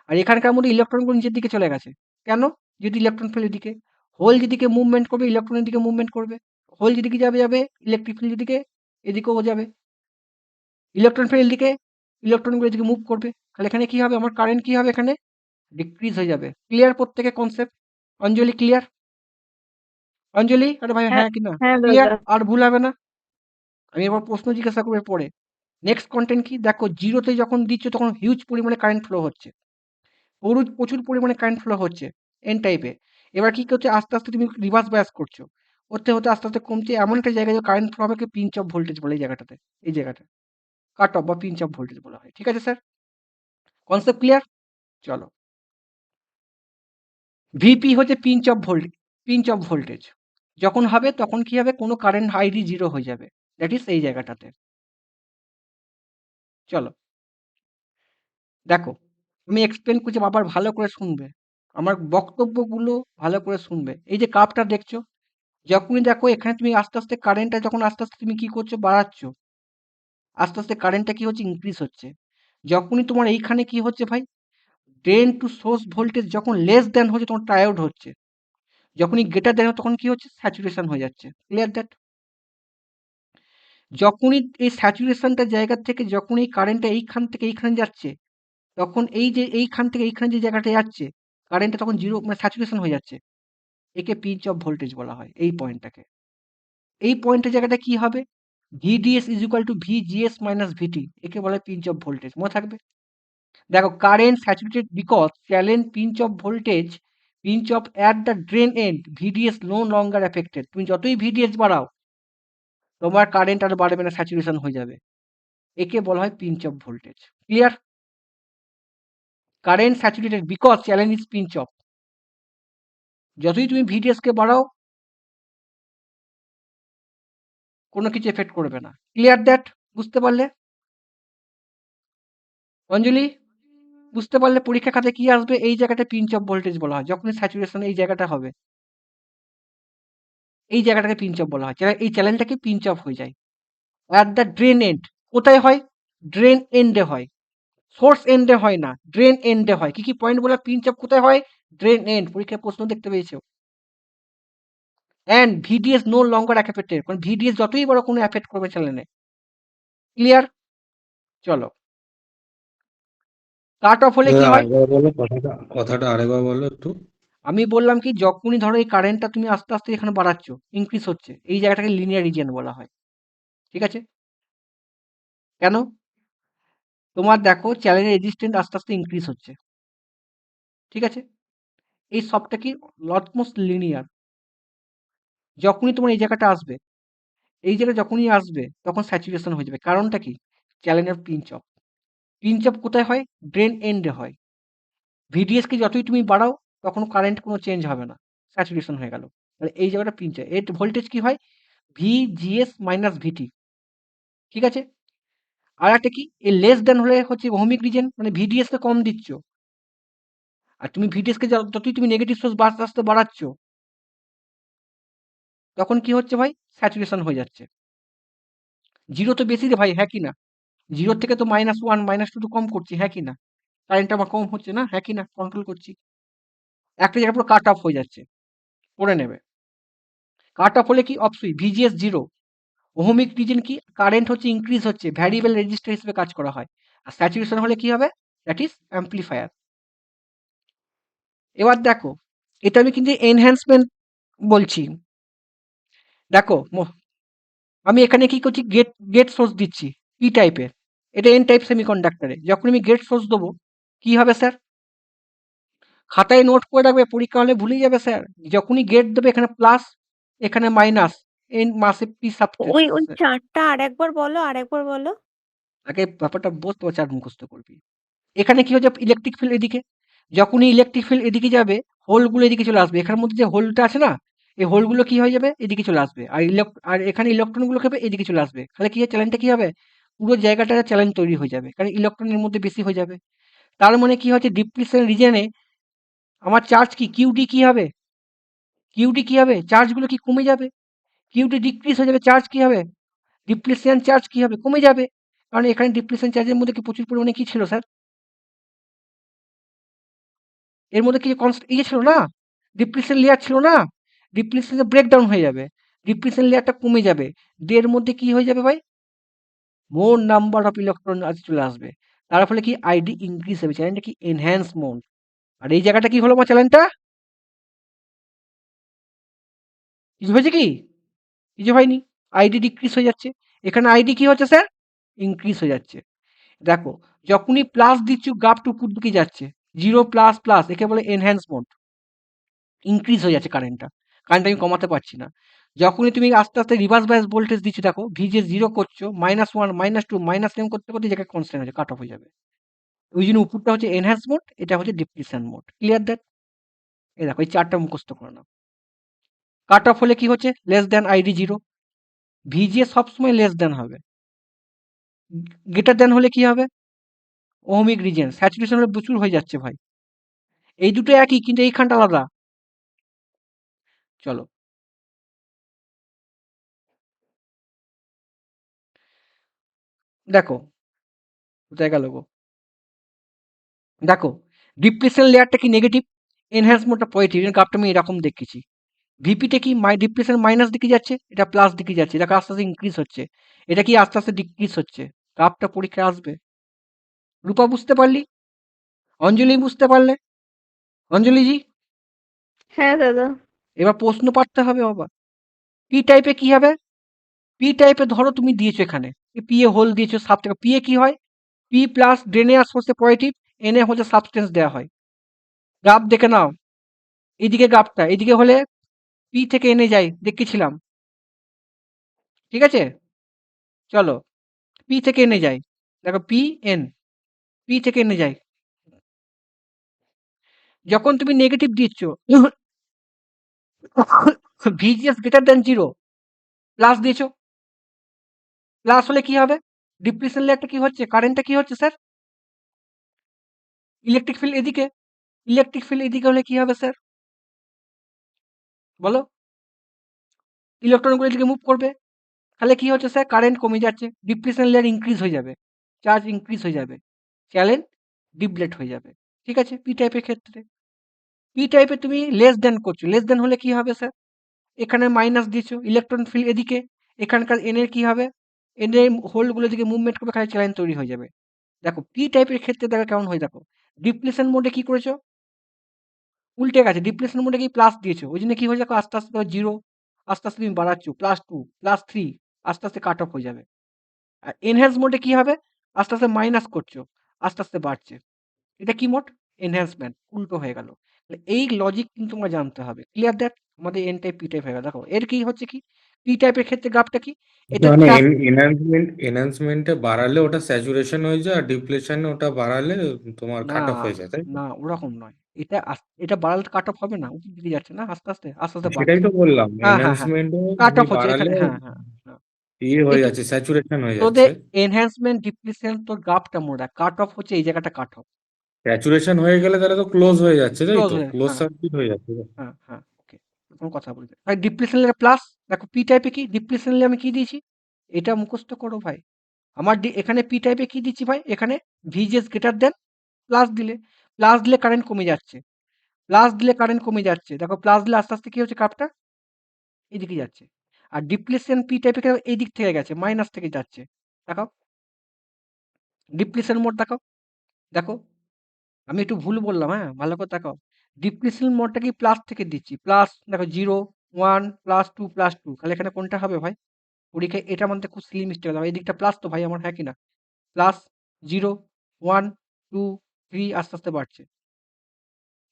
আর এখানকার মধ্যে ইলেকট্রনগুলো নিচের দিকে চলে গেছে। কেন? যদি ইলেকট্রন ফিল্ড এদিকে, হোল যেদিকে মুভমেন্ট করবে ইলেকট্রনের দিকে মুভমেন্ট করবে। হোল যেদিকে যাবে ইলেকট্রিক ফিল্ড যেদিকে, এদিকেও যাবে। ইলেকট্রন ফিল্ড দিকে, ইলেকট্রনগুলো এদিকে মুভ করবে। তাহলে এখানে কি হবে? আমার কারেন্ট কি হবে? এখানে ডিক্রিজ হয়ে যাবে। ক্লিয়ার প্রত্যেকের কনসেপ্ট? অঞ্জলি ক্লিয়ার? অঞ্জলি আরে ভাই, হ্যাঁ হ্যাঁ কি না? হ্যাঁ ক্লিয়ার? দাদা। আর ভুল হবে না। আমি এবার প্রশ্ন জিজ্ঞাসা করবে পরে। নেক্সট কন্টেন্ট কি দেখো, জিরোতে যখন দিচ্ছ তখন হিউজ পরিমাণে কারেন্ট ফ্লো হচ্ছে, প্রচুর পরিমাণে কারেন্ট ফ্লো হচ্ছে এন টাইপে। এবার কি করছে? আস্তে আস্তে তুমি রিভার্স বায়াস করছো, হতে হতে আস্তে আস্তে কমছে এমন একটা জায়গায় যে কারেন্ট ফ্লো হবে, পিঞ্চ অফ ভোল্টেজ বলে এই জায়গাটাতে। এই জায়গাটা কাট অফ বা পিঞ্চ অফ ভোল্টেজ বলা হয়। ঠিক আছে স্যার? Concept clear? চলো, ভিপি হচ্ছে পিঞ্চ অফ ভোল্টেজ। যখন হবে তখন কি হবে? কোনো কারেন্ট আইডি জিরো হয়ে যাবে। দ্যাট ইজ এই জায়গাটাতে। চলো দেখো, আমি এক্সপ্লেন করছি, আবার ভালো করে শুনবে। আমার বক্তব্যগুলো ভালো করে শুনবে। এই যে কাপটা দেখছো, যখনই দেখো এখানে তুমি আস্তে আস্তে কারেন্টটা যখন আস্তে আস্তে তুমি কি করছো? বাড়াচ্ছ। আস্তে আস্তে কারেন্টটা কি হচ্ছে? ইনক্রিজ হচ্ছে। যখনই তোমার এইখানে কি হচ্ছে ভাই? ড্রেন টু সোর্স ভোল্টেজ যখন লেস দেন হচ্ছে তখন ট্রায়োড হচ্ছে, যখনই গ্রেটার দেন তখন কি হচ্ছে স্যাচুরেশন হয়ে যাচ্ছে। Clear that? যখনই এই স্যাচুরেশনটা জায়গা থেকে যখন এই কারেন্টটা এইখান থেকে এইখানে যাচ্ছে, তখন এই যে এইখান থেকে এইখানে যে জায়গাটা যাচ্ছে কারেন্টটা তখন জিরো মানে স্যাচুরেশন হয়ে যাচ্ছে। একে পিঞ্চ অফ ভোল্টেজ বলা হয় এই পয়েন্টটাকে। এই পয়েন্টের জায়গাটা কি হবে? VDS is equal to VGS minus VT, একে বলা হয় পিঞ্চ অফ ভোল্টেজ। মনে থাকবে? দেখো, current saturated because challenge pinch off voltage pinch off at the drain end VDS no longer affected. তুমি যতই ভিডিএস বাড়াও তোমার কারেন্ট আর বাড়বে না, স্যাচুরেশন হয়ে যাবে। একে বলা হয় pinch off voltage. Clear? Current saturated because challenge is pinch of, যতই তুমি ভিডিএস কে বাড়াও কোনো কিছু এফেক্ট করবে না। Clear that? বুঝতে পারলে? অঞ্জলি, বুঝতে পারলে পরীক্ষা খাতে কি আসবে? এই জায়গাটা পিঞ্চ অফ ভোল্টেজ বলা হয়, যখনই স্যাচুরেশন এই জায়গাটা হবে এই জায়গাটাকে পিঞ্চ অফ বলা হয়। এই চ্যানেলটাকে পিঞ্চ অফ হয়ে যায় অ্যাট দ্য ড্রেন এন্ড। কোথায় হয়? ড্রেন এন্ডে হয়, সোর্স এন্ডে হয় না, ড্রেন এন্ডে হয়। কি কি পয়েন্ট বলা? পিঞ্চ অফ কোথায় হয়? Drain end. পরীক্ষায় প্রশ্ন দেখতে পেয়েছো। And VDS no longer affected, কারণ ভিডিএস যতই বড় কোনো অ্যাফেক্ট করবে চ্যানেলে। ক্লিয়ার? চলো, কাট অফ হলে কি দাদা হয়? আরেকবার বলো কথাটা আরেকবার বলো একটু। আমি বললাম কি, যখনই ধরো এই কারেন্টটা তুমি আস্তে আস্তে এখানে বাড়াচ্ছ, ইনক্রিজ হচ্ছে, এই জায়গাটাকে লিনিয়ার রিজিয়ন বলা হয়। ঠিক আছে? কেন? তোমার দেখো চ্যানেলের রেজিস্ট্যান্স আস্তে আস্তে ইনক্রিজ হচ্ছে। ঠিক আছে? এই সবটা কি অলমোস্ট লিনিয়ার। যখনই তোমার এই জায়গাটা আসবে, এই জায়গা যখনই আসবে তখন স্যাচুরেশন হয়ে যাবে। কারণটা কি? চ্যানেলের পিঞ্চ অফ। পিঞ্চ অফ কোথায় হয়? ড্রেন এন্ডে হয়। ভিডিএস কে যতই তুমি বাড়াও তখন কারেন্ট কোনো চেঞ্জ হবে না, স্যাচুরেশন হয়ে গেল। তাহলে এই জায়গাটা পিঞ্চ হয়। এর ভোল্টেজ কি হয়? ভিজিএস মাইনাস ভিটি। ঠিক আছে? আর একটা কি, এই লেস দেন হলে হচ্ছে ওহমিক রিজেন, মানে ভিডিএস কে কম দিচ্ছ, আর তুমি ভিডিএস কে যতই তুমি নেগেটিভ সোর্স আস্তে আস্তে বাড়াচ্ছ তখন কি হচ্ছে ভাই? স্যাচুরেশন হয়ে যাচ্ছে। জিরো তো বেশি রে ভাই, হ্যাঁ কি না? জিরোর থেকে তো -1 -2 তো কম করছি, হ্যাঁ কি না? কারেন্ট আমার কম হচ্ছে না, হ্যাঁ কি না? কন্ট্রোল করছি। একটা জায়গায় পুরো কাট অফ হয়ে যাচ্ছে, পড়ে নেবে। কাট অফ হলে কি? Off switch, VGS zero. Ohmic region কি? কারেন্ট হচ্ছে ইনক্রিজ হচ্ছে, ভ্যারিয়েবল রেজিস্টার হিসেবে কাজ করা হয়। আর স্যাচুরেশন হলে কি হবে? That is amplifier. এবার দেখো, এটা আমি কিন্তু এনহ্যান্সমেন্ট বলছি। দেখো আমি এখানে কি করছি? গেট গেট সোর্স দিচ্ছি পি টাইপের, এটা এন টাইপ সেমিকন্ডাক্টরে। যখন আমি গেট সোর্স দেবো কি হবে স্যার? খাতায় নোট করে রাখবে, পরীক্ষা হলে ভুলে যাবে স্যার। যখনই গেট দেবে এখানে প্লাস, এখানে মাইনাস, এন মাসে পি সাব। ওই চারটা আরেকবার বলো, আরেকবার বলো। আগে ব্যাপারটা বোঝ, তো চার মুখস্থ করবি। এখানে কি হচ্ছে? ইলেকট্রিক ফিল্ড এদিকে, যখনই ইলেকট্রিক ফিল্ড এদিকে যাবে হোলগুলো এদিকে চলে আসবে। এখানের মধ্যে যে হোলটা আছে না, এই হোলগুলো কি হয়ে যাবে? এদিকে চলে আসবে। আর আর এখানে ইলেকট্রনগুলো খেবে এদিকে চলে আসবে। তাহলে কি চ্যালেঞ্জটা কি হবে? পুরো জায়গাটা চ্যালেঞ্জ তৈরি হয়ে যাবে, কারণ ইলেকট্রনের মধ্যে বেশি হয়ে যাবে। তার মানে কি হচ্ছে? ডিপ্লিশন রিজনে আমার চার্জ কি কিউডি কি হবে? কিউডি কি হবে? চার্জগুলো কি কমে যাবে? কিউডি ডিক্রিজ হয়ে যাবে, চার্জ কি হবে? ডিপ্লিশন চার্জ কি হবে? কমে যাবে। কারণ এখানে ডিপ্লিশন চার্জের মধ্যে কি প্রচুর পরিমাণে কি ছিল স্যার? এর মধ্যে কি ইয়ে ছিল না, ডিপ্লিশন লেয়ার ছিল না। ডিপ্লিশন ব্রেকডাউন হয়ে যাবে, ডিপ্লিশন লেয়ারটা কমে যাবে। এর মধ্যে কি হয়ে যাবে ভাই? মোর নাম্বার অফ ইলেকট্রন চলে আসবে। তার ফলে কি আইডি ইনক্রিজ হবে, চ্যালেঞ্জটা কি এনহ্যান্স মোড। আর এই জায়গাটা কি হলো আমার চ্যালেঞ্জটা? কিছু হয়েছে কি? কিছু হয়নি। আইডি ডিক্রিজ হয়ে যাচ্ছে। এখানে আইডি কি হচ্ছে স্যার? ইনক্রিজ হয়ে যাচ্ছে। দেখো, যখনই প্লাস দিচ্ছ গ্রাফটা উপর দিকে যাচ্ছে, জিরো প্লাস প্লাস, একে বলে এনহ্যান্স মোড। ইনক্রিজ হয়ে যাচ্ছে কারেন্টটা, কারেন্ট আমি কমাতে পারছি না। যখনই তুমি আস্তে আস্তে রিভার্স বায়াস ভোল্টেজ দিচ্ছ, দেখো ভিজে জিরো করছো, -1 -2 -10 করতে করতে জায়গায় কনস্ট্যান্ট হয়ে কাট অফ হয়ে যাবে। ওই জন্য উপরটা হচ্ছে এনহ্যান্স মোড, এটা হচ্ছে ডিপ্লিশন মোড। Clear that? এই দেখো এই চারটা মুখস্থ করে নাও। কাট অফ হলে কি হচ্ছে? Less than ID zero. VGA সবসময় লেস দেন হবে। গ্রেটার দেন হলে কি হবে? Ohmic region. স্যাচুরেশন হলে প্রচুর হয়ে যাচ্ছে ভাই। এই দুটো একই, কিন্তু এইখানটা আলাদা। চলো, দেখো কোথায় গেল গো? দেখো, ডিপ্লেশন লেয়ারটা কি নেগেটিভ, এনহ্যান্স মোডটা পজিটিভ। গ্রাফটা আমি এরকম দেখেছি। ভিপিটা কি ডিপ্লেশন মাইনাস দিকে যাচ্ছে, এটা প্লাস দিকে যাচ্ছে, এটা আস্তে আস্তে ইনক্রিজ হচ্ছে, এটা কি আস্তে আস্তে ডিক্রিজ হচ্ছে। গ্রাফটা পরীক্ষায় আসবে। রূপা বুঝতে পারলি? অঞ্জলি বুঝতে পারলে? অঞ্জলিজি হ্যাঁ দাদা। এবার প্রশ্ন পাঠতে হবে বাবা। পি টাইপে কি হবে? পি টাইপে ধরো তুমি দিয়েছো এখানে পি এ হোল দিয়েছো সাব থেকে, পি এ কি হয়? পি প্লাস ড্রেনে আসছে পজিটিভ, এনে হচ্ছে সাবস্টেন্স দেওয়া হয়। গ্রাফ দেখে নাও, এইদিকে গ্রাফটা এইদিকে হলে পি থেকে এনে যায়, দেখিয়েছিলাম। ঠিক আছে, চলো পি থেকে এনে যায়, দেখো পি এন, পি থেকে এনে যায়। যখন তুমি নেগেটিভ দিচ্ছ ভিজিএস গ্রেটার দেন 0 প্লাস দিয়েছো, প্লাস হলে কি হবে? ডিপ্লেশন লেয়ারটা কি হচ্ছে, কারেন্টটা কি হচ্ছে স্যার? ইলেকট্রিক ফিল্ড এদিকে, ইলেকট্রিক ফিল্ড এদিকে হলে কি হবে স্যার বলো? ইলেকট্রনগুলো এদিকে মুভ করবে, তাহলে কি হচ্ছে স্যার? কারেন্ট কমে যাচ্ছে, ডিপ্লেশন লেয়ার ইনক্রিজ হয়ে যাবে, চার্জ ইনক্রিজ হয়ে যাবে, চ্যানেল ডিপ্লেট হয়ে যাবে। ঠিক আছে, পি টাইপের ক্ষেত্রে। পি টাইপে তুমি লেস দেন করছো, লেস দেন হলে কি হবে স্যার? এখানে মাইনাস দিয়েছো, ইলেকট্রন ফিল্ড এদিকে, এখানকার এন এর কি হবে? এন এর হোলগুলো দিকে মুভমেন্ট করবে, খালি চ্যানেল তৈরি হয়ে যাবে। দেখো পি টাইপের ক্ষেত্রে দেখো কেমন হয়, দেখো ডিপ্লেশন মোডে কি করেছো? উল্টে গেছে, ডিপ্লেশন মোডে কি প্লাস দিয়েছো, ওই জন্য কি হয়ে যাবে? আস্তে আস্তে 0, আস্তে আস্তে তুমি বাড়াচ্ছ, +2 +3, আস্তে আস্তে কাট অফ হয়ে যাবে। আর এনহ্যান্স মোডে কি হবে? আস্তে আস্তে মাইনাস করছো, আস্তে আস্তে বাড়ছে। এটা কি মোড? এনহ্যান্সমেন্ট, উল্টো হয়ে গেল। এই লজিক কিন্তু তোমার জানতে হবে। Clear that? আমাদের এন টাইপ পি টাইপ হয়ে গেল। দেখো এর কি হচ্ছে কি, পি টাইপের ক্ষেত্রে গ্রাফটা কি, এটা মানে ট্র্যাপ। এনহ্যান্সমেন্টে বাড়ালে ওটা স্যাচুরেশন হয়ে যায়, আর ডিপ্লেশনে ওটা বাড়ালে তোমার না কাট অফ হয়ে যায়, তাই তো? না, ওরকম নয়। এটা এটা বাড়ালে কাট অফ হবে না, উপর দিকে যাচ্ছে না, আস্তে আস্তে আস্তে আস্তে সেটাই বাড়ছে। তো বললাম, হ্যাঁ হ্যাঁ হ্যাঁ, এনহ্যান্সমেন্টে কাট তুমি অফ হচ্ছে বাড়ালে এখানে, হ্যাঁ হ্যাঁ হ্যাঁ। ইয়ে হয়ে এই যাচ্ছে, স্যাচুরেশন হয়ে তোদের যাচ্ছে। এনহ্যান্সমেন্ট ডিপ্লেশন তোর গ্রাফটা মোড়া, কাট অফ হচ্ছে এই জায়গাটা কাট অফ, স্যাচুরেশন হয়ে গেলে তাহলে তো ক্লোজ হয়ে যাচ্ছে, তাই ক্লোজ তো? হয়ে, ক্লোজ হ্যাঁ সার্কিট হয়ে যাচ্ছে। হ্যাঁ হ্যাঁ, ওকে, কোনো কথা বলতে ভাই। ডিপ্লেশন লেয়ার প্লাস, দেখো পি টাইপে কি ডিপ্লেশন লেয়ার আমি কি দিয়েছি, এটা মুখস্থ করো ভাই। আমার এখানে পি টাইপে কি দিচ্ছি ভাই, এখানে ভিজিএস গ্রেটার দেন প্লাস দিলে, প্লাস দিলে কারেন্ট কমে যাচ্ছে, প্লাস দিলে কারেন্ট কমে যাচ্ছে। দেখো প্লাস দিলে আস্তে আস্তে কি হচ্ছে, কাপটা এদিকে যাচ্ছে। আর ডিপ্লেশন পি টাইপে এই দিক থেকে গেছে, মাইনাস থেকে যাচ্ছে। দেখো ডিপ্লেশন মোড, দেখো দেখো আমি একটু ভুল বললাম, হ্যাঁ ভালো করে দেখো। ডিপ্লেশন মোডটা কি প্লাস থেকে দিচ্ছি, প্লাস দেখো 0 1 +2 +2, তাহলে এখানে কোনটা হবে ভাই? পরীক্ষায় এটা আমাদের খুব সিলি মিস্টেক হবে। এই দিকটা প্লাস তো ভাই আমার, হ্যাঁ কি না? প্লাস 0 1 2 3 আস্তে আস্তে বাড়ছে,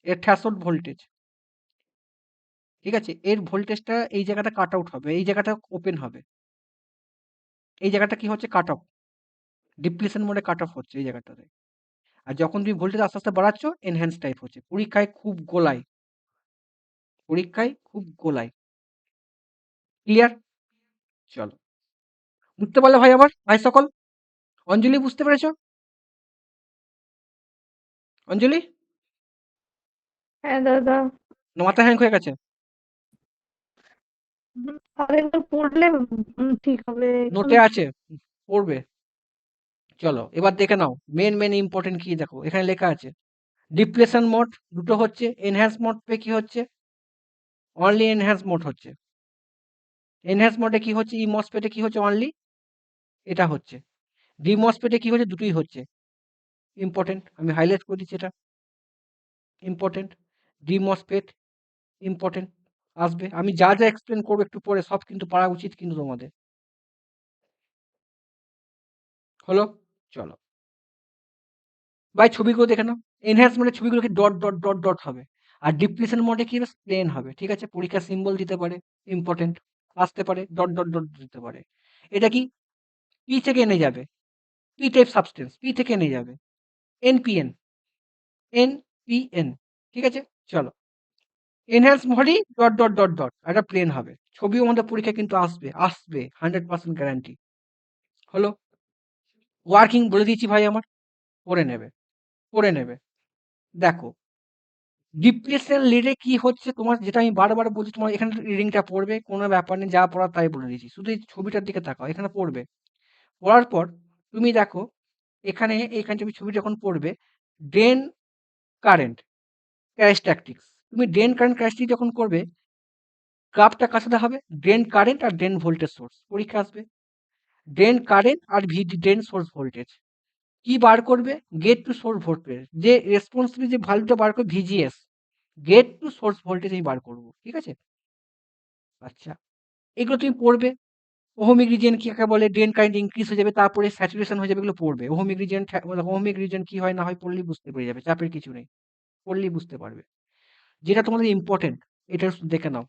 এর থ্রেশহোল্ড ভোল্টেজ। ঠিক আছে, এর ভোল্টেজটা এই জায়গাটা কাট আউট হবে, এই জায়গাটা ওপেন হবে, এই জায়গাটা কি হচ্ছে, কাট অফ। ডিপ্লেশন মোডে কাট অফ হচ্ছে এই জায়গাটাতে। আর যখন তুমি ভোল্টেজ আস্তে আস্তে বাড়াচ্ছ, এনহ্যান্স টাইপ হচ্ছে। পরীক্ষায় খুব গোলায়, পরীক্ষায় খুব গোলায়। ক্লিয়ার? চলো, বুঝতে পারলে ভাই আমার ভাই সকল? অঞ্জলি বুঝতে পেরেছো? অঞ্জলি হ্যাঁ দাদা। না মাথা হ্যাং হয়ে গেছে? আরেকবার পড়লে ঠিক হবে। নোটে আছে, পড়বে। চলো এবার দেখে নাও, মেন ইম্পর্টেন্ট কি দেখো, এখানে লেখা আছে ডিপ্লেশন মোড দুটো হচ্ছে, এনহ্যান্স মোড পে কি হচ্ছে, অনলি এনহ্যান্স মোড হচ্ছে। এনহ্যান্স মোডে কি হচ্ছে, ই মসফেটে কি হচ্ছে, অনলি এটা হচ্ছে। ডি মসফেটে কি হচ্ছে, দুটোই হচ্ছে। ইম্পর্টেন্ট, আমি হাইলাইট করে দিচ্ছি এটা, ইম্পর্টেন্ট। ডি মসফেট ইম্পর্টেন্ট, আসবে। আমি যা যা এক্সপ্লেন করবো একটু পরে সব কিন্তু পারা উচিত কিন্তু তোমাদের। হলো? চলো ভাই ছবিগুলো দেখে নাও। এনহ্যান্স মোডের ছবিগুলো কি ডট ডট ডট ডট হবে, আর ডিপ্লেশন মোডে কি হবে, প্লেন হবে। ঠিক আছে, পরীক্ষার সিম্বল দিতে পারে, ইম্পর্টেন্ট আসতে পারে, ডট ডট ডট দিতে পারে। এটা কি পি থেকে এনে যাবে, পি টাইপ সাবস্টেন্স, পি থেকে এনে যাবে, এনপিএন, এনপিএন। ঠিক আছে, চলো এনহ্যান্স মোডই ডট ডট ডট ডট, একটা প্লেন হবে। ছবিও আমাদের পরীক্ষায় কিন্তু আসবে, আসবে 100% গ্যারান্টি। হলো? ওয়ার্কিং বলে দিয়েছি ভাই আমার, করে নেবে, করে নেবে। দেখো ডিপ্লেশন লিডে কি হচ্ছে তোমার, যেটা আমি বারবার বলছি, তোমার এখানে রিডিংটা পড়বে, কোনো ব্যাপার নেই, যা পড়ার তাই বলে দিয়েছি, শুধু এই ছবিটার দিকে তাকাও, এখানে পড়বে। পড়ার পর তুমি দেখো এখানে, এইখানে তুমি ছবি যখন পড়বে, ড্রেন কারেন্ট ক্যারেস্টাকটিক্স। তুমি ড্রেন কারেন্ট ক্যারেস্টিক যখন করবে, গ্রাফটা কার সাথে হবে? ড্রেন কারেন্ট আর ড্রেন ভোল্টেজ সোর্স। পরীক্ষা আসবে। ড্রেন কারেন্ট আর ড্রেন সোর্স ভোল্টেজ। কি বার করবে? Gate to source voltage. যে রেসপন্সিবল যে ভ্যালুটা বার করবে VGS, gate to source voltage আমি বার করব। ঠিক আছে? আচ্ছা, এগুলো তুমি পড়বে। ওহমিক রিজিয়ন কাকে বলে? ড্রেন কারেন্ট ইনক্রিজ হয়ে যাবে, তারপরে স্যাচুরেশন হয়ে যাবে, এগুলো পড়বে। ওহমিক রিজিয়ন কি হয় না হয় পড়লেই বুঝতে পেরে যাবে, চাপের কিছু নেই, পড়লেই বুঝতে পারবে। যেটা তোমাদের ইম্পর্টেন্ট এটা দেখে নাও।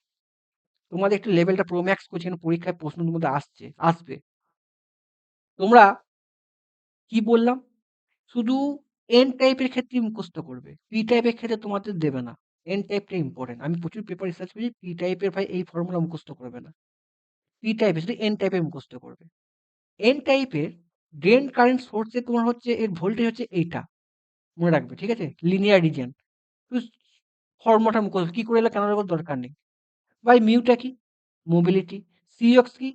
তোমাদের একটু লেভেলটা প্রোম্যাক্স করছে, কেন পরীক্ষায় প্রশ্ন তোমাদের আসবে। তোমরা কি বললাম? শুধু এন টাইপের ক্ষেত্রে মুখস্থ করবে, পি টাইপের ক্ষেত্রে তোমাদের দেবে না। এন টাইপটা ইম্পর্টেন্ট। আমি প্রচুর পেপার রিসার্চ করেছি, পি টাইপের ভাই এই ফর্মুলা মুখস্থ করবে না। পি টাইপের শুধু এন টাইপের মুখস্থ করবে। এন টাইপের ড্রেন কারেন্ট সোর্সে তোমার হচ্ছে এর ভোল্টেজ হচ্ছে এইটা, মনে রাখবে। ঠিক আছে? Linear region. ফর্মুলাটা মুখস্থ কি করে এলে কেন রাখার দরকার নেই। ভাই মিউটা কি? মোবিলিটি। সিওক্স কি?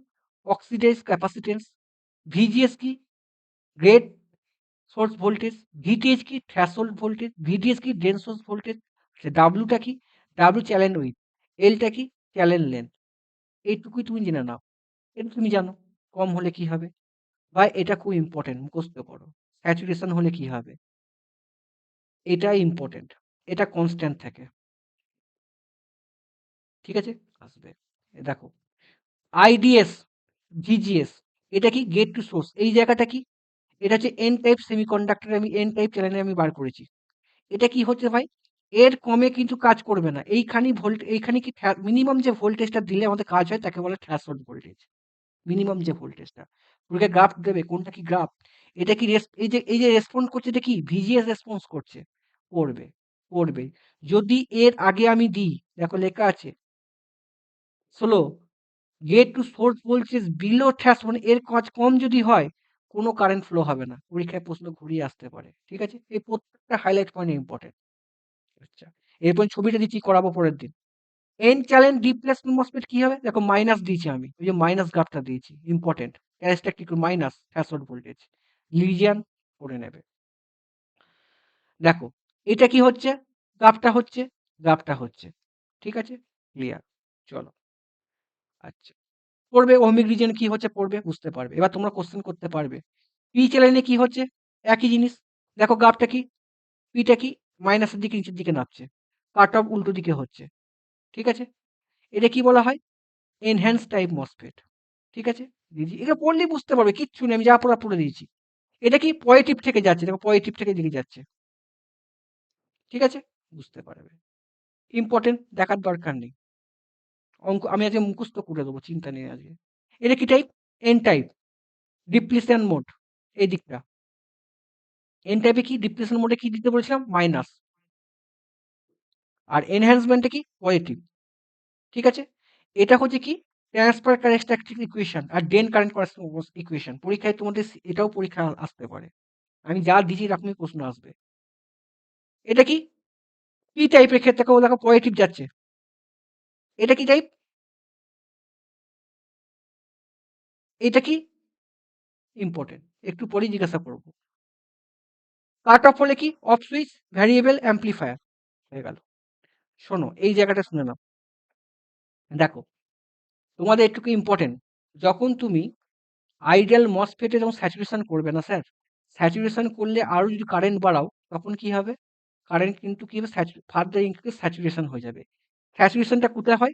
Oxidize capacitance. ভিজিএস কি? Grade source voltage. ভিটিএইচ কি? Threshold voltage. ভিডিএস কি? Drain source voltage. ডাব্লুটা কি? W channel with. এলটা কি? Channel length. এইটুকুই তুমি জেনে নাও। এটা তুমি জানো কম হলে কি হবে। ভাই এটা খুব ইম্পর্টেন্ট, মুখস্থ করো। স্যাচুরেশন হলে কি হবে, এটা ইম্পর্টেন্ট। এটা কনস্ট্যান্ট থাকে। ঠিক আছে? আসবে। দেখো আইডিএস, ভিজিএস, এটা কি? Gate to source. এই জায়গাটা কি? এটা হচ্ছে এন টাইপ সেমিকন্ডাক্টর, আমি এন টাইপ চ্যানেলে আমি বার করেছি। এটা কি হচ্ছে ভাই? এর কমে কিন্তু কাজ করবে না। এইখানে কি মিনিমাম যে ভোল্টেজটা দিলে আমাদের কাজ হয় তাকে বলে থ্রেশহোল্ড ভোল্টেজ। মিনিমাম যে ভোল্টেজটা ওকে গ্রাফ দেবে, কোনটা কি গ্রাফ? এটা কি এই যে রেসপন্ড করছে, এটা কি ভিজিএস রেসপন্স করছে? করবে, করবে। যদি এর আগে আমি দিই, দেখো লেখা আছে slow gate to source voltage below threshold, মানে এর কাজ কম যদি হয় কোনো কারেন্ট ফ্লো হবে না। পরীক্ষায় প্রশ্ন ঘুরিয়ে আসতে পারে। ঠিক আছে? এই প্রত্যেকটা হাইলাইট পয়েন্ট ইম্পর্টেন্ট। আচ্ছা, এরপর ছবিটা দিচ্ছি, করাবো পরের দিন। এন চ্যানেল রিপ্লেসমেন্ট মসফেট কি হবে? দেখো মাইনাস দিয়েছি আমি, ওই যে মাইনাস গ্রাফটা দিয়েছি, important. Characteristic minus threshold voltage লিজিয়ান করে নেবে। দেখো এটা কি হচ্ছে? গ্রাফটা হচ্ছে। ঠিক আছে? ক্লিয়ার। চলো। আচ্ছা, পড়বে ওহমিক রিজিয়ন কি হচ্ছে, পড়বে, বুঝতে পারবে। এবার তোমরা কোশ্চেন করতে পারবে পি চ্যানেলে কি হচ্ছে, একই জিনিস। দেখো গ্রাফটা কি? পিটা কি? মাইনাসের দিকে নিচের দিকে নামছে, কাট অফ উল্টো দিকে হচ্ছে। ঠিক আছে? এটা কি বলা হয়? Enhance type MOSFET. ঠিক আছে? দিদি এটা পড়লেই বুঝতে পারবে, কিচ্ছু নেই, আমি যা পড়া পড়ে দিয়েছি। এটা কি? পজিটিভ থেকে যাচ্ছে, দেখো পজিটিভ থেকে দিকে যাচ্ছে। ঠিক আছে? বুঝতে পারবে। ইম্পর্টেন্ট, দেখার দরকার নেই। অঙ্ক আমি আজকে মুখস্থ করে দেবো, চিন্তা নেই আজকে। এটা কি type? N type depletion mode. এই দিকটা এন টাইপে কি? ডিপ্লিশন মোডে কি দিতে বলেছিলাম? মাইনাস। আর এনহ্যান্সমেন্টে কি? পজিটিভ। ঠিক আছে? এটা হচ্ছে কি? ট্রান্সফার ক্যারেক্টারিস্টিক ইকুয়েশন আর ড্রেন কারেন্ট ইকুয়েশন। পরীক্ষায় তোমাদের এটাও পরীক্ষা আসতে পারে। আমি যা দিচ্ছি এরকমই প্রশ্ন আসবে। এটা কি? পি টাইপের ক্ষেত্রে দেখো পজিটিভ যাচ্ছে। এটা কি টাইপ? এটা কি? ইম্পর্টেন্ট, একটু পরেই জিজ্ঞাসা করবো। কাট অফ হলে কি? অফ সুইচ ভ্যারিয়েবল অ্যাম্পলিফায়ার হয়ে গেল। শোনো এই জায়গাটা শুনে নাও। দেখো তোমাদের একটু ইম্পর্টেন্ট, যখন তুমি আইডিয়াল মসফেটে যখন স্যাচুরেশন করবে না স্যার, স্যাচুরেশন করলে আরো যদি কারেন্ট বাড়াও তখন কি হবে? কারেন্ট কিন্তু কি হবে? ফার্দার ইনক্রিজ স্যাচুরেশন হয়ে যাবে। স্যাচুরেশনটা কোথায় হয়?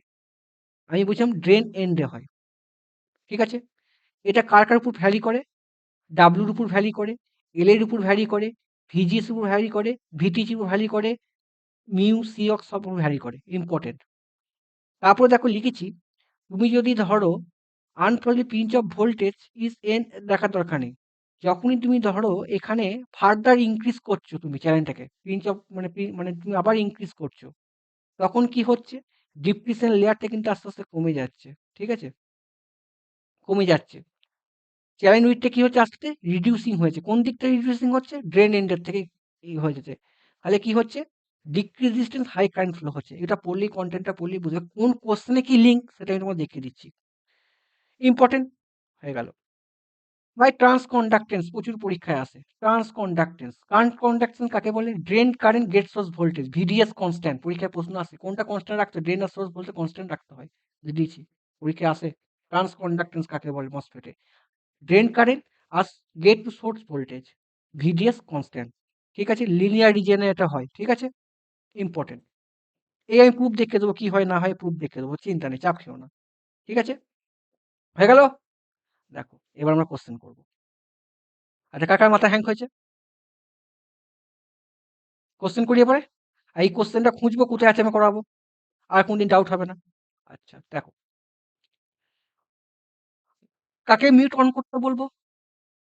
আমি বলছিলাম ড্রেন এন্ডে হয়। ঠিক আছে? এটা কার কার উপর ভ্যারি করে? ডাব্লুর উপর ভ্যারি করে, এল এর উপর ভ্যারি করে, ভিজিএস উপর ভ্যারি করে, ভিটিজির উপর ভ্যারি করে, মিউ সিঅক্স সব উপর ভ্যারি করে। ইম্পর্টেন্ট। তারপরে দেখো লিখেছি, তুমি যদি ধরো আনফ্লোলি pinch off voltage is N, দেখার দরকার নেই। যখনই তুমি ধরো এখানে ফার্দার ইনক্রিজ করছো তুমি চ্যানেলটাকে, পিঞ্চ অফ মানে তুমি আবার ইনক্রিজ করছো, তখন কি হচ্ছে? ডিপ্লিশন লেয়ারটা কিন্তু আস্তে আস্তে কমে যাচ্ছে। ঠিক আছে? কমে যাচ্ছে। চ্যানেল উইথটা কি হচ্ছে? আস্তে রিডিউসিং হয়েছে। কোন দিকটা রিডিউসিং হচ্ছে? ড্রেন এন্ডের থেকে হয়ে যাচ্ছে। তাহলে কি হচ্ছে? Decrease resistance high current flow হচ্ছে। এটা পড়লেই, কন্টেন্টটা পড়লেই বুঝবে কোন কোশ্চেনে কি লিঙ্ক, সেটা আমি তোমাকে দেখিয়ে দিচ্ছি। ইম্পর্টেন্ট হয়ে গেল। ভাই ট্রান্সকন্ডাক্টেন্স প্রচুর পরীক্ষায় আসে। ট্রান্সকন্ডাক্টেন্স কাকে বলে? Drain current gate source voltage, VDS constant. পরীক্ষায় প্রশ্ন আসে কোনটা কনস্ট্যান্ট রাখতে? ড্রেন আর সোর্স ভোল্টেজ কনস্ট্যান্ট রাখতে হয়। দিয়েছি পরীক্ষায় আসে। ট্রান্সকন্ডাক্টেন্স কাকে বলে মসফেটে? ড্রেন কারেন্ট আর gate to source voltage, VDS constant. ঠিক আছে, লিনিয়ার রিজিয়নে এটা হয়। ঠিক আছে, ইম্পর্টেন্ট। এই আমি প্রুফ দেখিয়ে দেবো, কি হয় না হয় প্রুফ দেখিয়ে দেবো, চিন্তা নেই, চাপ খেও না। ঠিক আছে, হয়ে গেল। দেখো এবার আমরা কোশ্চেন করবো। আচ্ছা, কাকার মাথা হ্যাং হয়েছে? কোশ্চেন করিয়ে পরে এই কোশ্চেনটা খুঁজবো কোথায় আছে আমি করাবো, আর কোনদিন ডাউট হবে না। আচ্ছা দেখো, কাকে মিউট অন করতে বলবো?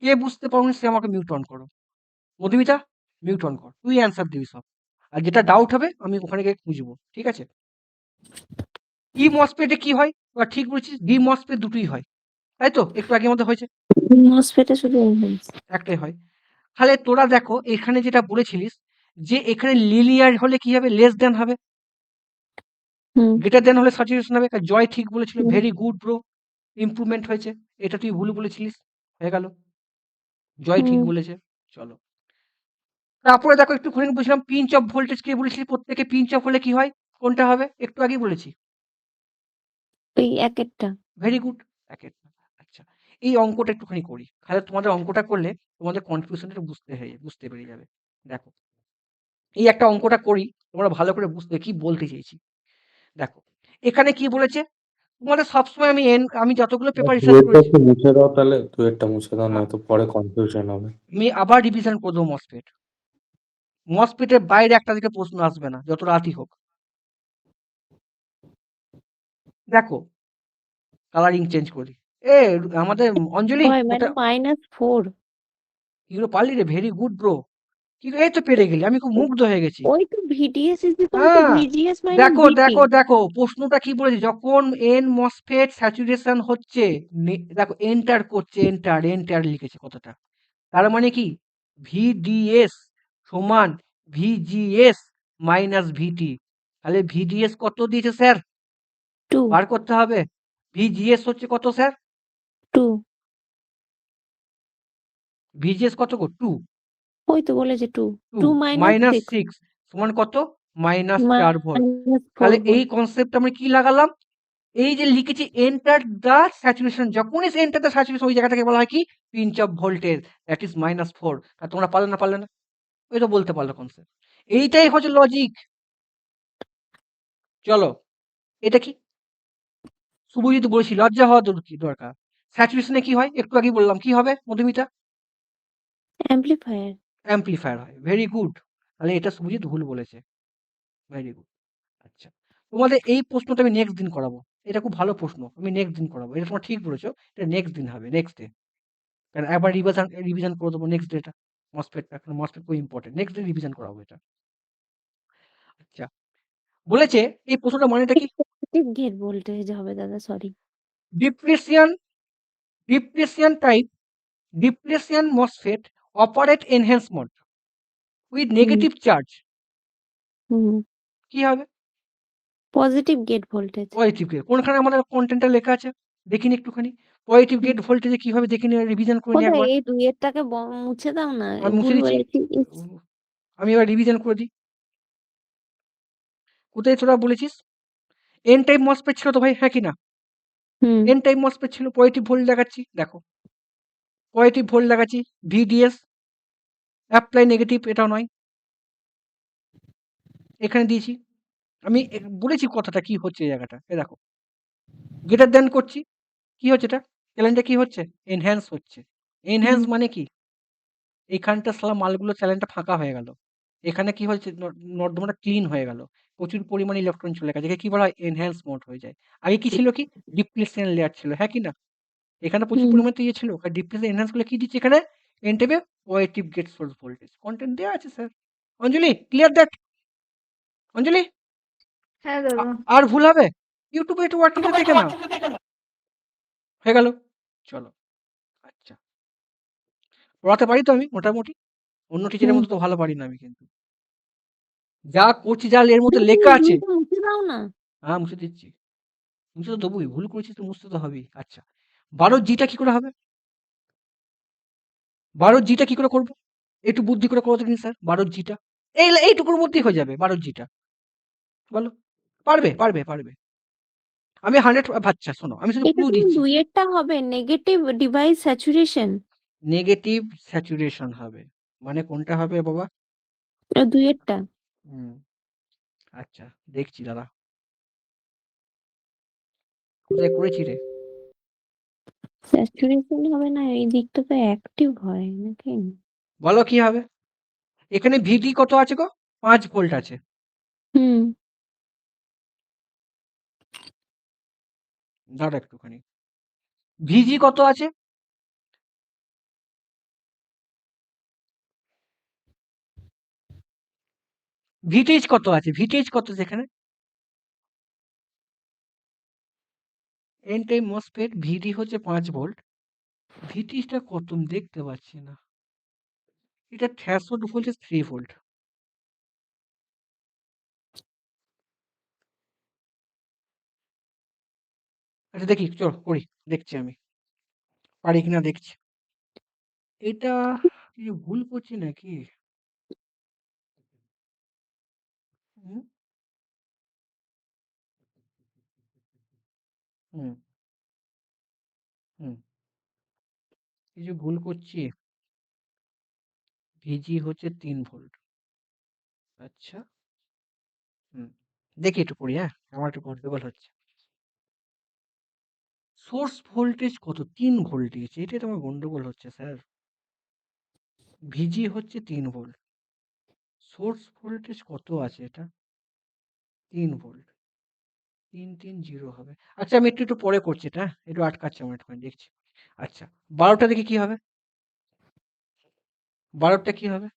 কে বুঝতে পারো সে আমাকে মিউট অন করো। মধুমিতা মিউট অন কর, তুই অ্যান্সার দিবি সব, আর যেটা ডাউট হবে আমি ওখানে গিয়ে খুঁজবো। ঠিক আছে, ই মসপেটে কি হয়? এবার ঠিক বলেছিস, ডি মসপেট দুটোই হয়, তাই তো? একটু আগে মধ্যে হয়েছে, মসফেটে শুধু enhance। একটাই হয়। তাহলে তোরা দেখো এখানে যেটা বলেছিলিস যে এখানে লিনিয়ার হলে কি হবে? লেস দেন হবে, হুম গ্রেটার দেন হলে স্যাচুরেশন হবে। জয় ঠিক বলেছিল, হুম। ভেরি গুড ব্রো, ইমপ্রুভমেন্ট হয়েছে। এটা তুই ভুল বলেছিলিস, হয়ে গেল। জয় ঠিক হুম বলেছে। চলো, তারপরে দেখো একটুখানি বুঝলাম পিঞ্চ অফ ভোল্টেজ কে বলেছিলি? প্রত্যেকে পিঞ্চ অফ হলে কি হয়? কোনটা হবে? একটু আগেই বলেছি, ওই একেরটা। ভেরি গুড, একের। আচ্ছা, এই অঙ্কটা একটুখানি করি, তাহলে তোমাদের অঙ্কটা করলে তোমাদের কনফিউশনটা বুঝতে পেরে যাবে। দেখো এই একটা অঙ্কটা করি, তোমরা ভালো করে বুঝতে কি বলতে চেয়েছি। দেখো এখানে কি বলেছে? তোমাদের সবসময় আমি যতগুলো পেপার রিসার্চ দুয়েরটা করেছি, একটু মুছে দাও তাহলে, দুয়েরটা মুছে দাও, আ নয়তো পরে কনফিউশন হবে। আমি আবার রিভিশন করে দেবো মসফেট। মসফেটের বাইরে একটা থেকে প্রশ্ন আসবে না, যত রাতই হোক। দেখো কালারিং চেঞ্জ করি। আমাদের অঞ্জলি হয় ওটা মানে -4। এগুলো পারলি রে, ভেরি গুড ব্রো। কি এই তো পেরে গেলি, আমি খুব মুগ্ধ হয়ে গেছি। ওই তো VDS is equal to হ্যাঁ, VGS minus দেখো VT। দেখো দেখো প্রশ্নটা কি বলেছে? যখন এন মসফেট স্যাচুরেশন হচ্ছে, দেখো এন্টার করছে, এন্টার লিখেছে কতটা, তার মানে কি ভিডিএস সমান ভিজিএস মাইনাস ভিটি। তাহলে ভিডিএস কত দিয়েছে স্যার? 2 বার করতে হবে। ভিজিএস হচ্ছে কত স্যার? 2। ভিজিএস কত গো? 2। ওই তো বলেছে 2 2 2 minus মাইনাস 6 6 সমান কত? Minus 4 volt. minus 4 তাহলে এই volt। কনসেপ্ট আমরা কি লাগালাম? এই যে লিখেছি এন্টার দ্য স্যাচুরেশন, যখনই এন্টার দ্য স্যাচুরেশন ওই জায়গাটাকে বলা হয় কি? Pinch off voltage, that is -4। আর তোমরা পারলে না? ওই তো বলতে পারলো কনসেপ্ট। এইটাই হচ্ছে লজিক। চলো, এটা কি? শুভজিৎ বলেছি লজ্জা হওয়া দরকার। স্যাচুরেশনে কি হয়? একটু আগেই বললাম, কি হবে মধুমিতা? amplifier। অ্যাম্পলিফায়ার হয়, ভেরি গুড। তাহলে এটা শুভজিৎ ভুল বলেছে, ভেরি গুড। আচ্ছা, তোমাদের এই প্রশ্নটা আমি নেক্সট দিন করাবো। এটা খুব ভালো প্রশ্ন, আমি নেক্সট দিন করাবো। এটা তোমরা ঠিক বলেছো, এটা নেক্সট দিন হবে, নেক্সট ডে। কারণ একবার রিভিশন করে দেবো নেক্সট ডেটা। মসফেটটা এখন মসফেট খুব ইম্পর্টেন্ট, নেক্সট ডে রিভিশন করাবো এটা। আচ্ছা, বলেছে এই প্রশ্নটা মানেটা কি? পজিটিভ গেট ভোল্টেজ হবে দাদা, sorry. Depletion type depletion MOSFET operate enhance mode with negative charge, হুম কি হবে? Positive gate voltage. Positive gate. কোনখানে আমাদের কন্টেন্টটা লেখা আছে দেখিনি একটুখানি? পজিটিভ গেট ভোল্টেজে কি হবে দেখিনি, রিভিশন করে নি কোথায়? একবার। এই দুইয়েরটাকে মুছে দাও না, আমি মুছে ভুল দিচ্ছি, বলেছি। ইস, আমি এবার রিভিশন করে দিই। কোথায় তোরা বলেছিস? এন টাইপ মসফেট ছিল তো ভাই, হ্যাঁ কি না? হুম এন টাইপ মসফেট ছিল, পজিটিভ ভোল্ট দেখাচ্ছি, দেখো পজিটিভ ভোল্ট দেখাচ্ছি, ভিডিএস অ্যাপ্লাই নেগেটিভ, এটা নয়, এখানে দিয়েছি। আমি বলেছি কথাটা কি হচ্ছে এই জায়গাটা, এ দেখো গ্রেটার দেন করছি, কি হচ্ছে এটা? চ্যালেঞ্জটা কি হচ্ছে? এনহ্যান্স হচ্ছে। এনহ্যান্স মানে কি? এইখানটা শালা মালগুলো চ্যানেলটা ফাঁকা হয়ে গেল। এখানে কি হয়েছে? নর্দমাটা ক্লিন হয়ে গেল। প্রচুর পরিমাণে ইলেকট্রন চলে গেছে। একে কি বলা হয়? এনহ্যান্স মোড হয়ে যায়। আগে কি ছিল কি? ডিপ্লেশন লেয়ার ছিল, হ্যাঁ কি না? এখানে প্রচুর হুম পরিমাণে ইয়ে ছিল। আর ডিপ্লেশন এনহ্যান্স করলে কি দিচ্ছে এখানে? এন টাইপে positive gate source voltage. Content দেয়া আছে sir. Anjali clear that? Anjali হ্যাঁ দাদা। আর ভুল হবে? ইউটিউবে একটু ওয়ার্কিংটা দেখে নাও। হয়ে গেল। চলো, আচ্ছা। পড়াতে পারি তো আমি মোটামুটি। অন্য টিচারের হুম মতো তো ভালো পারি না আমি কিন্তু। যা করছি যা এর মধ্যে তুমি লেখা আছে, দুইটা মুছে দাও না। হ্যাঁ মুছে দিচ্ছি। মুছে তো দেবোই, ভুল করেছিস তো মুছতে তো হবেই। আচ্ছা, 12 জিটা কি করে হবে? 12 জিটা কি করে করবো? একটু বুদ্ধি করে করো দেখিনি স্যার 12 জিটা। এইটুকুর মধ্যেই হয়ে যাবে 12 জিটা। বলো। পারবে, পারবে, পারবে। আমি 100 আচ্ছা শোনো আমি শুধু এটা ক্লু তুমি দিচ্ছি। দুইয়েরটা হবে negative device saturation. Negative saturation হবে। মানে কোনটা হবে বাবা? দুইয়েরটা। হুম, আচ্ছা দেখছি দাঁড়া। কোথায় করেছি রে? স্যাচুরেশন হবে না, এই দিকটা তো অ্যাক্টিভ হয় নাকি? বলো কি হবে? এখানে ভিটি কত আছে গো? 5 ভোল্ট আছে। হুম। দাঁড়া একটুখানি। ভিজি কত আছে? ভিটেজ কত আছে? ভিটেজ কত সেখানে? এন টাইপ মসফেট ভিডি হচ্ছে 5 ভোল্ট। ভিটিজটা কত আমি দেখতে পাচ্ছি না। এটা থ্রেশহোল্ড ভোল্টেজ 3 ভোল্ট। আচ্ছা দেখি চলো করি দেখছি আমি পারি কিনা দেখছি। এটা কিছু ভুল করছি নাকি? হুম, হুম, হুম। কিছু ভুল করছি। ভিজি হচ্ছে 3 ভোল্ট। আচ্ছা। হুম। দেখি একটু পড়ি হ্যাঁ আমার একটু গন্ডগোল হচ্ছে। সোর্স ভোল্টেজ কত? 3 ভোল্টেজ। এটাই তো আমার গন্ডগোল হচ্ছে স্যার। ভিজি হচ্ছে 3 ভোল্ট। সোর্স ভোল্টেজ কত আছে এটা? 3 ভোল্ট। 330 হবে। আচ্ছা আমি একটু পরে করছি এটা হ্যাঁ? একটু আটকাচ্ছে আমার একটুখানি দেখছি। আচ্ছা 12টা দেখি কি হবে? 12টা কি হবে?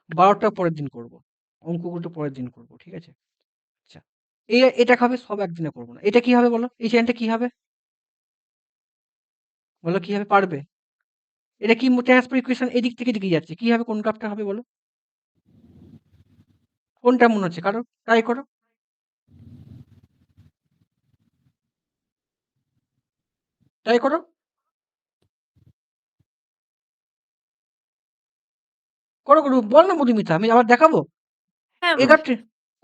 12টা পরের দিন করব। অঙ্কগুলো পরের দিন করব। ঠিক আছে? আচ্ছা। এটা হবে সব একদিনে করব না। এটা কি হবে বলো? এই চ্যানেলটা কি হবে? বলো কি হবে? পারবে? এটা কি ট্রান্সফার ইকুয়েশন এদিক থেকে এদিকে যাচ্ছে। কি হবে? কোন গ্রাফটা হবে বলো? কোনটা মনে হচ্ছে কারো? ট্রাই করো। ট্রাই করো। করো, করো। বল না মধুমিতা আমি আবার দেখাবো? হ্যাঁ, এ গ্রাফটা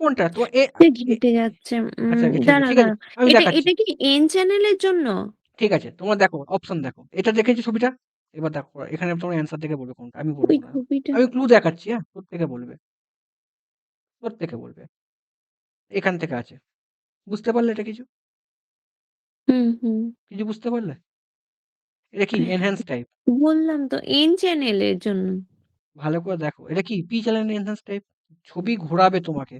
কোনটা? তোমার যে এ ঘেটে যাচ্ছে। আচ্ছা ঠিক আছে, দাঁড়াও ঠিক আছে। দাঁড়াও, আমি এটা দেখাচ্ছি। এটা কি এন চ্যানেলের জন্য? ঠিক আছে। তোমরা দেখো অপশন দেখো। এটা দেখেছো ছবিটা? এবার দেখো এখানে তোমার অ্যান্সার দেখে বলবে কোনটা। আমি ওই বলবো না। ছবিটা। আমি ক্লু দেখাচ্ছি হ্যাঁ? প্রত্যেকে বলবে। প্রত্যেকে বলবে। এখান থেকে আছে। বুঝতে পারলে এটা কিছু? হুম হুম। কিছু বুঝতে পারলে? এটা কি এনহ্যান্স টাইপ? বললাম তো এন চ্যানেলের জন্য। ভালো করে দেখো। এটা কি পি চ্যানেল এনহ্যান্স টাইপ? ছবি ঘোরাবে তোমাকে।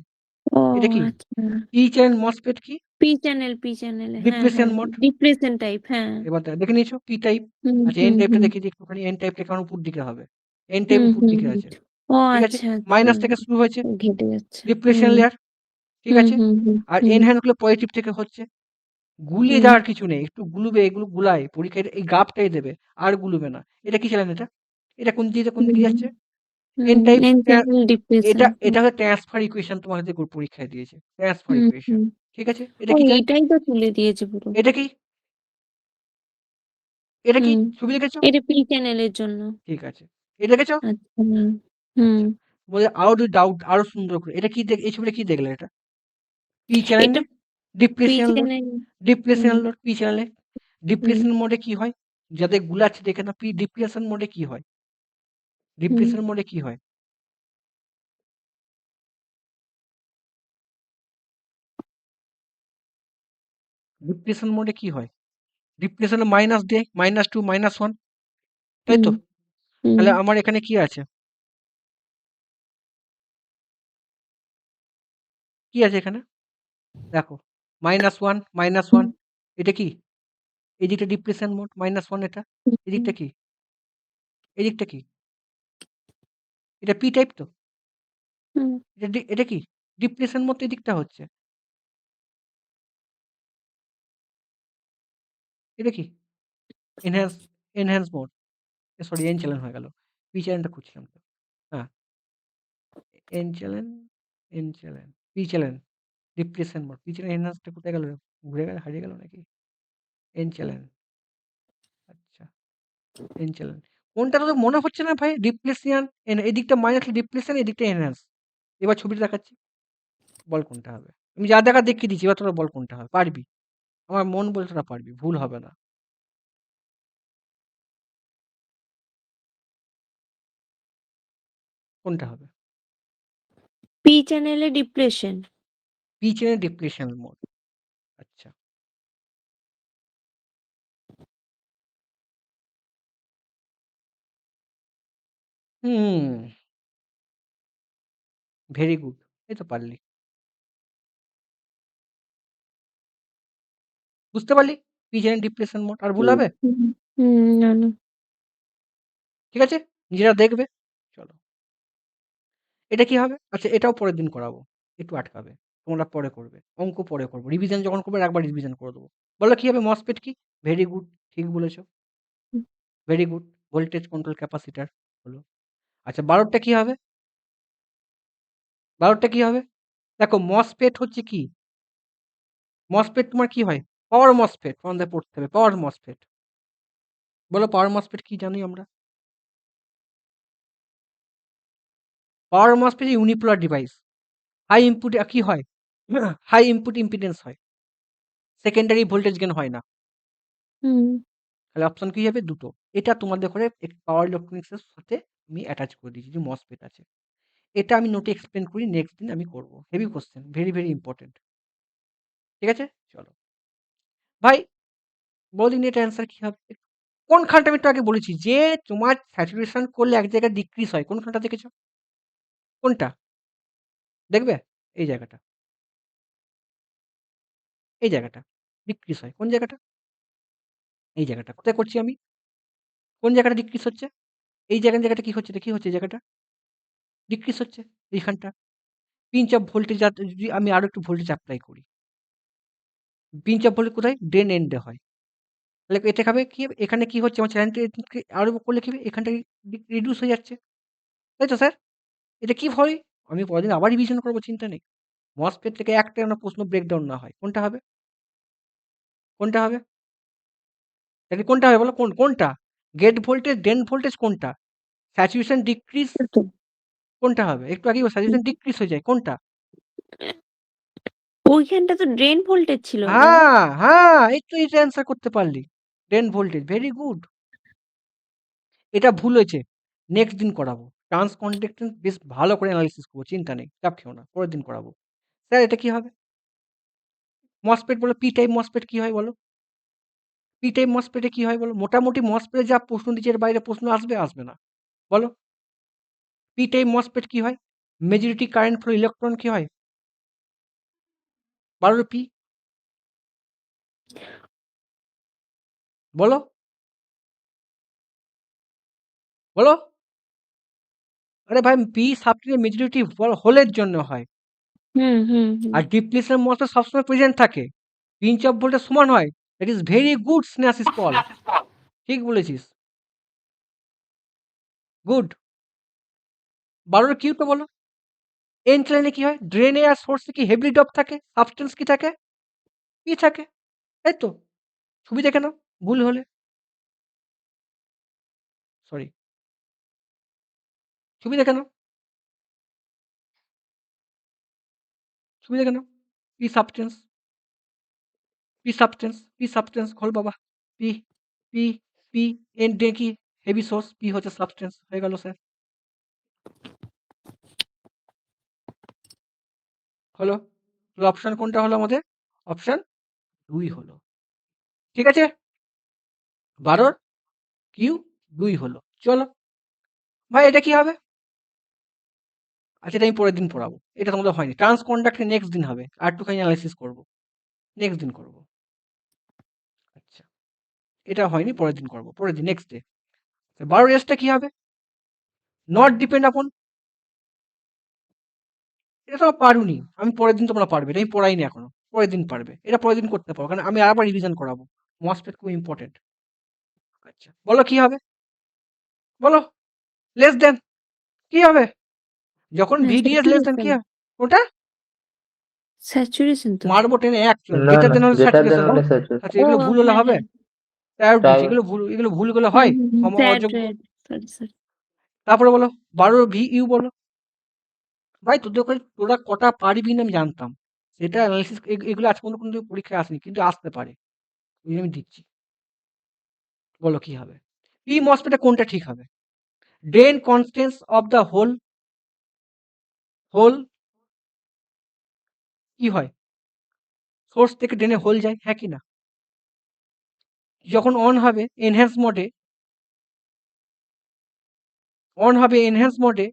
ও এটা কি? আচ্ছা। পি চ্যানেল মসফেট কি? পি চ্যানেল হ্যাঁ ডিপ্লেশন হ্যাঁ, মোড। ডিপ্রেশন টাইপ হ্যাঁ। এবার দেখে নিয়েছো পি টাইপ। হুম আচ্ছা এন হুম টাইপটা হুম দেখে দিই একটুখানি। এন টাইপটা কারণ উপর দিকে হবে। এন টাইপ হুম উপর হুম দিকে হুম। আছে। ও ঠিক আছে? আচ্ছা আচ্ছা, মাইনাস থেকে শুরু হয়েছে। ঘেটে যাচ্ছে। ডিপ্লেশন হুম লেয়ার। ঠিক হুম আছে? হুম হুম আর হুম এনহ্যান্স গুলো পজিটিভ থেকে হচ্ছে। গুলিয়ে হুম যাওয়ার কিছু নেই। একটু গুলবে, এগুলো গুলায়। পরীক্ষায় এই গ্রাফটাই দেবে। আর গুলবে না। এটা কি চ্যানেল এটা? এটা কোন দিকে হুম যাচ্ছে? এন হুম। Type N channel depression. এটা হচ্ছে ট্রান্সফার ইকুয়েশন তোমাদের পরীক্ষায় দিয়েছে। ট্রান্সফার হুম ইকুয়েশন। হুম। ঠিক আছে? এটা ও কি চ্যানেল? এইটাই তো তুলে দিয়েছে পুরো। এটা কি? এটা কি? হুম। ছবি দেখেছো? এটা পি চ্যানেলের জন্য। ঠিক আছে। এটা দেখেছো? আচ্ছা হুম। হুম। আচ্ছা। বলে আরো যদি ডাউট আরো সুন্দর করে। এটা কি এই ছবিটা কি দেখলে এটা? পি এটা চ্যানেলে পি ডিপ্লেশন লোড। চ্যানেল। হুম ডিপ্লেশন লোড পি চ্যানেলে। হুম ডিপ্লেশন মোডে কি হয়? যাদের গুলাচ্ছে দেখে না ডিপ্লেশন মোডে কি হয়? হুম। ডিপ্লেশন মোডে কি হয়? ডিপ্লেশন মোডে কি হয়? ডিপ্লেশনে মাইনাস দেয়, -2, -1 তাই হুম তো? হুম তাহলে আমার এখানে কি আছে? কি আছে এখানে? দেখো -1, -1 এটা কি? এদিকটা ডিপ্লেশন মোড -1 এটা। হুম এদিকটা কি? এদিকটা কি? এটা পি টাইপ তো? হুম এটা কি? ডিপ্লেশন মোড তো এদিকটা হচ্ছে। এটা কি? Enhance enhance mode. Sorry N channel হয়ে গেল। পি চ্যানেলটা খুঁজছিলাম তো। হ্যাঁ, N channel, N channel, P channel, depletion mode. P channel এনহ্যান্সটা কোথায় গেল? ঘুরে গেল, হারিয়ে গেল নাকি? N channel. আচ্ছা, এন চ্যানেল। কোনটা তোদের মনে হচ্ছে না ভাই? ডিপ্লেশন এদিকটা মাইনাস ডিপ্লেশন, এদিকটা এনহ্যান্স। এবার ছবিটা দেখাচ্ছি। বল কোনটা হবে? আমি যা দেখার দেখিয়ে দিচ্ছি, এবার তোরা বল কোনটা হবে। পারবি। আমার মন বলছে তোরা পারবি। ভুল হবে না। কোনটা হবে? পি চ্যানেলে ডিপ্লেশন। পি চেনের ডিপ্লেশন মোড। আচ্ছা। হুম। Very good. এই তো পারলি। বুঝতে পারলি? পি চেনের ডিপ্লেশন মোড। আর ভুল হবে? না না। ঠিক আছে? নিজেরা দেখবে। চলো। এটা কি হবে? আচ্ছা, এটাও পরের দিন করাবো। একটু আটকাবে। তোমরা পরে করবে। অঙ্ক পরে করবো। রিভিশন যখন করবে একবার রিভিশন করে দেবো। বলো কি হবে? মসফেট কি? Very good. ঠিক বলেছো। Very good. Voltage control capacitor হলো। আচ্ছা, 12 টা কি হবে? 12 টা কি হবে? দেখো, মসফেট হচ্ছে কি? মসফেট তোমার কি হয়? Power MOSFET. তোমাদের পড়তে হবে। Power MOSFET. বলো পাওয়ার মসফেট কি জানি আমরা? Power MOSFET unipolar device. High input কি হয়? হাই ইনপুট ইম্পিডেন্স হয়। সেকেন্ডারি ভোল্টেজ গেইন হয় না। হুম। তাহলে অপশন কি হবে? দুটো। এটা তোমাদের করে পাওয়ার ইলেকট্রনিক্স এর সাথে আমি অ্যাটাচ করে দিয়েছি যে মসফেট আছে। এটা আমি নোটে এক্সপ্লেন করি, নেক্সট দিন আমি করব। Heavy question, very very important. ঠিক আছে? চলো। ভাই বলদিন এটা অ্যান্সার কি হবে? কোনখানটা আমি একটু আগে বলেছি যে তোমার স্যাচুরেশন করলে এক জায়গায় ডিক্রিজ হয়। কোনখানটা দেখেছো? কোনটা? দেখবে? এই জায়গাটা। এই জায়গাটা। ডিক্রিজ হয়। কোন জায়গাটা? এই জায়গাটা। কোথায় করছি আমি? কোন জায়গাটা ডিক্রিজ হচ্ছে? এই জায়গাটা কি হচ্ছে? এটা কি হচ্ছে এই জায়গাটা? ডিক্রিজ হচ্ছে এইখানটা। পিঞ্চ অফ ভোল্টেজ যদি আমি আরো একটু ভোল্টেজ এপ্লাই করি। পিঞ্চ অফ ভোল্টেজ কোথায়? ড্রেন এন্ডে হয়। তাহলে এটা খাবে কি হবে? এখানে কি হচ্ছে? আমার চ্যানেলটা আরো করলে কি হবে? এখানটা রিডিউস হয়ে যাচ্ছে। তাই তো স্যার? এটা কি হয়? আমি পরের দিন আবার রিভিশন করব, চিন্তা নেই। মসফেট থেকে একটা যেন প্রশ্ন ব্রেকডাউন না হয়। কোনটা হবে? কোনটা হবে? তাহলে কোনটা হবে বলো? কোনটা? গেট ভোল্টেজ, ড্রেন ভোল্টেজ কোনটা? স্যাচুরেশন ডিক্রিজ কোনটা হবে? একটু আগেই স্যাচুরেশন ডিক্রিজ হয়ে যায়। কোনটা? ওইখানটা তো ড্রেন ভোল্টেজ ছিল না? হ্যাঁ, এই তো এটা অ্যান্সার করতে পারলি। Drain voltage. Very good. এটা ভুল হয়েছে। নেক্সট দিন করাবো। ট্রান্স কন্ডাক্টেন্স বেশ ভালো করে অ্যানালিসিস করবো। চিন্তা নেই। চাপ খেও না। পরের দিন করাবো। স্যার এটা কি হবে? মসফেট বলো, পি টাইপ মসফেট কি হয় বলো? পি টাইপ মসফেটে কি হয় বলো? মোটামুটি মসফেটে যা প্রশ্ন দিচ্ছে এর বাইরে প্রশ্ন আসবে? আসবে না। বলো। পি টাইপ মসফেট কি হয়? মেজরিটি কারেন্ট ফ্লো ইলেকট্রন কি হয়? 12 পি। বলো। বলো। আরে ভাই, পি সাবট্রির মেজরিটি হোলের জন্য হয়। হুম হুম হুম। আর ডিপ্লেশন মসফেট সবসময় প্রেজেন্ট থাকে। পিঞ্চ অফ ভোল্টেজ সমান হয়। That is very good Snehashis Paul. ঠিক বলেছিস। গুড। 12 কিউটা বলো। এন চ্যানেলে কি হয়? ড্রেনে আর সোর্সে কি হেভি ড্রপ থাকে? সাবস্টেন্স কি থাকে? পি থাকে। তাই তো? ছবি দেখে নাও ভুল হলে। সরি। ছবি দেখে নাও। ছবি দেখে নাও। P substance. P substance. P substance খোল বাবা। পি পি পি এন ডে কি? Heavy source. পি হচ্ছে সাবস্টেন্স। হয়ে গেল স্যার। হলো। অপশন কোনটা হলো আমাদের? অপশন 2 হলো। ঠিক আছে? 12 কিউ 2 হলো। চলো। ভাই এটা কি হবে? আচ্ছা, এটা আমি পরের দিন পড়াবো। এটা তোমাদের হয়নি। ট্রান্স কন্ডাক্টে নেক্সট দিন হবে। আর একটুখানি অ্যানালাইসিস করব। নেক্সট দিন করব। আচ্ছা। এটা হয়নি, পরের দিন করব। পরের দিন নেক্সট ডে। 12 এসটা কি হবে? নট ডিপেন্ড আপন। এটা তোমরা পারোনি। আমি পরের দিন তোমরা পারবে। এটা আমি পড়াইনি এখনো। পরের দিন পারবে। এটা পরের দিন করতে পারো। কারণ আমি আবার রিভিশন করাবো। মসফেট খুব ইম্পর্টেন্ট। আচ্ছা। বলো কি হবে? বলো। লেস দেন কি হবে? যখন হ্যাঁ, ভিডিএস লেস দেন কি হবে? ওটা স্যাচুরেশন তো। মারবো টেনে এক না গ্রেটার না দেন হলে গ্রেটার দেন স্যাচুরেশন। হলে স্যাচুরেশন। আচ্ছা, এগুলো ভুল হলে হ্যাঁ হবে? হ্যাঁ। প্রায়োরিটি তাই এগুলো ভুল, এগুলো ভুল হলে হয়? স্যাড অযোগ্য রেড। সরি। তারপরে বলো 12 VU বলো। ভাই তোরা কটা পারবি না আমি জানতাম। সেটা অ্যানালিসিস এগুলো আজ পর্যন্ত কোনো পরীক্ষায় আসেনি, কিন্তু আসতে পারে। ওই জন্য আমি দিচ্ছি। বলো কি হবে? পি মসফেটে কোনটা ঠিক হবে? ড্রেন কনস্ট্যান্স অফ দ্য হোল কি হয়? সোর্স থেকে ড্রেনে হোল যায়, হ্যাঁ কি না? যখন অন হবে এনহ্যান্স মোডে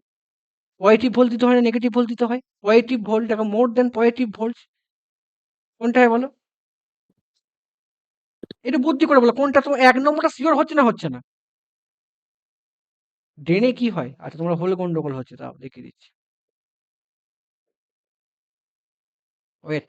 পজিটিভ ভোল্ট দিতে হয় না নেগেটিভ ভোল্ট দিতে হয়? পজিটিভ ভোল্ট দেখো মোর দেন পজিটিভ ভোল্ট কোনটা হয় বলো? এটা বুদ্ধি করে বলো কোনটা, তো 1 নম্বরটা সিওর হচ্ছে না? ড্রেনে কি হয়? আচ্ছা তোমরা হোল গন্ডগোল হচ্ছে, তাও দেখিয়ে দিচ্ছি। ওয়েট।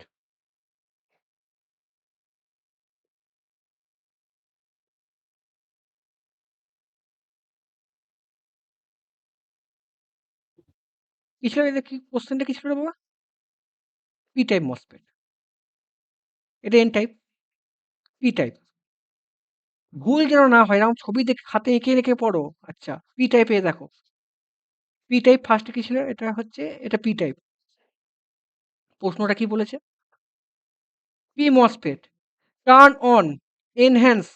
কি ছিল এটা, কি কোশ্চেনটা কি ছিল রে বাবা? P type MOSFET. এটা এন টাইপ, পি টাইপ। ভুল যেন না হয়, এরকম ছবি দেখে খাতে এঁকে পড়ো। আচ্ছা পি টাইপে দেখো, পি টাইপ ফার্স্টে কি ছিল? এটা পি টাইপ। প্রশ্নটা কি বলেছে? P MOSFET turn on enhance.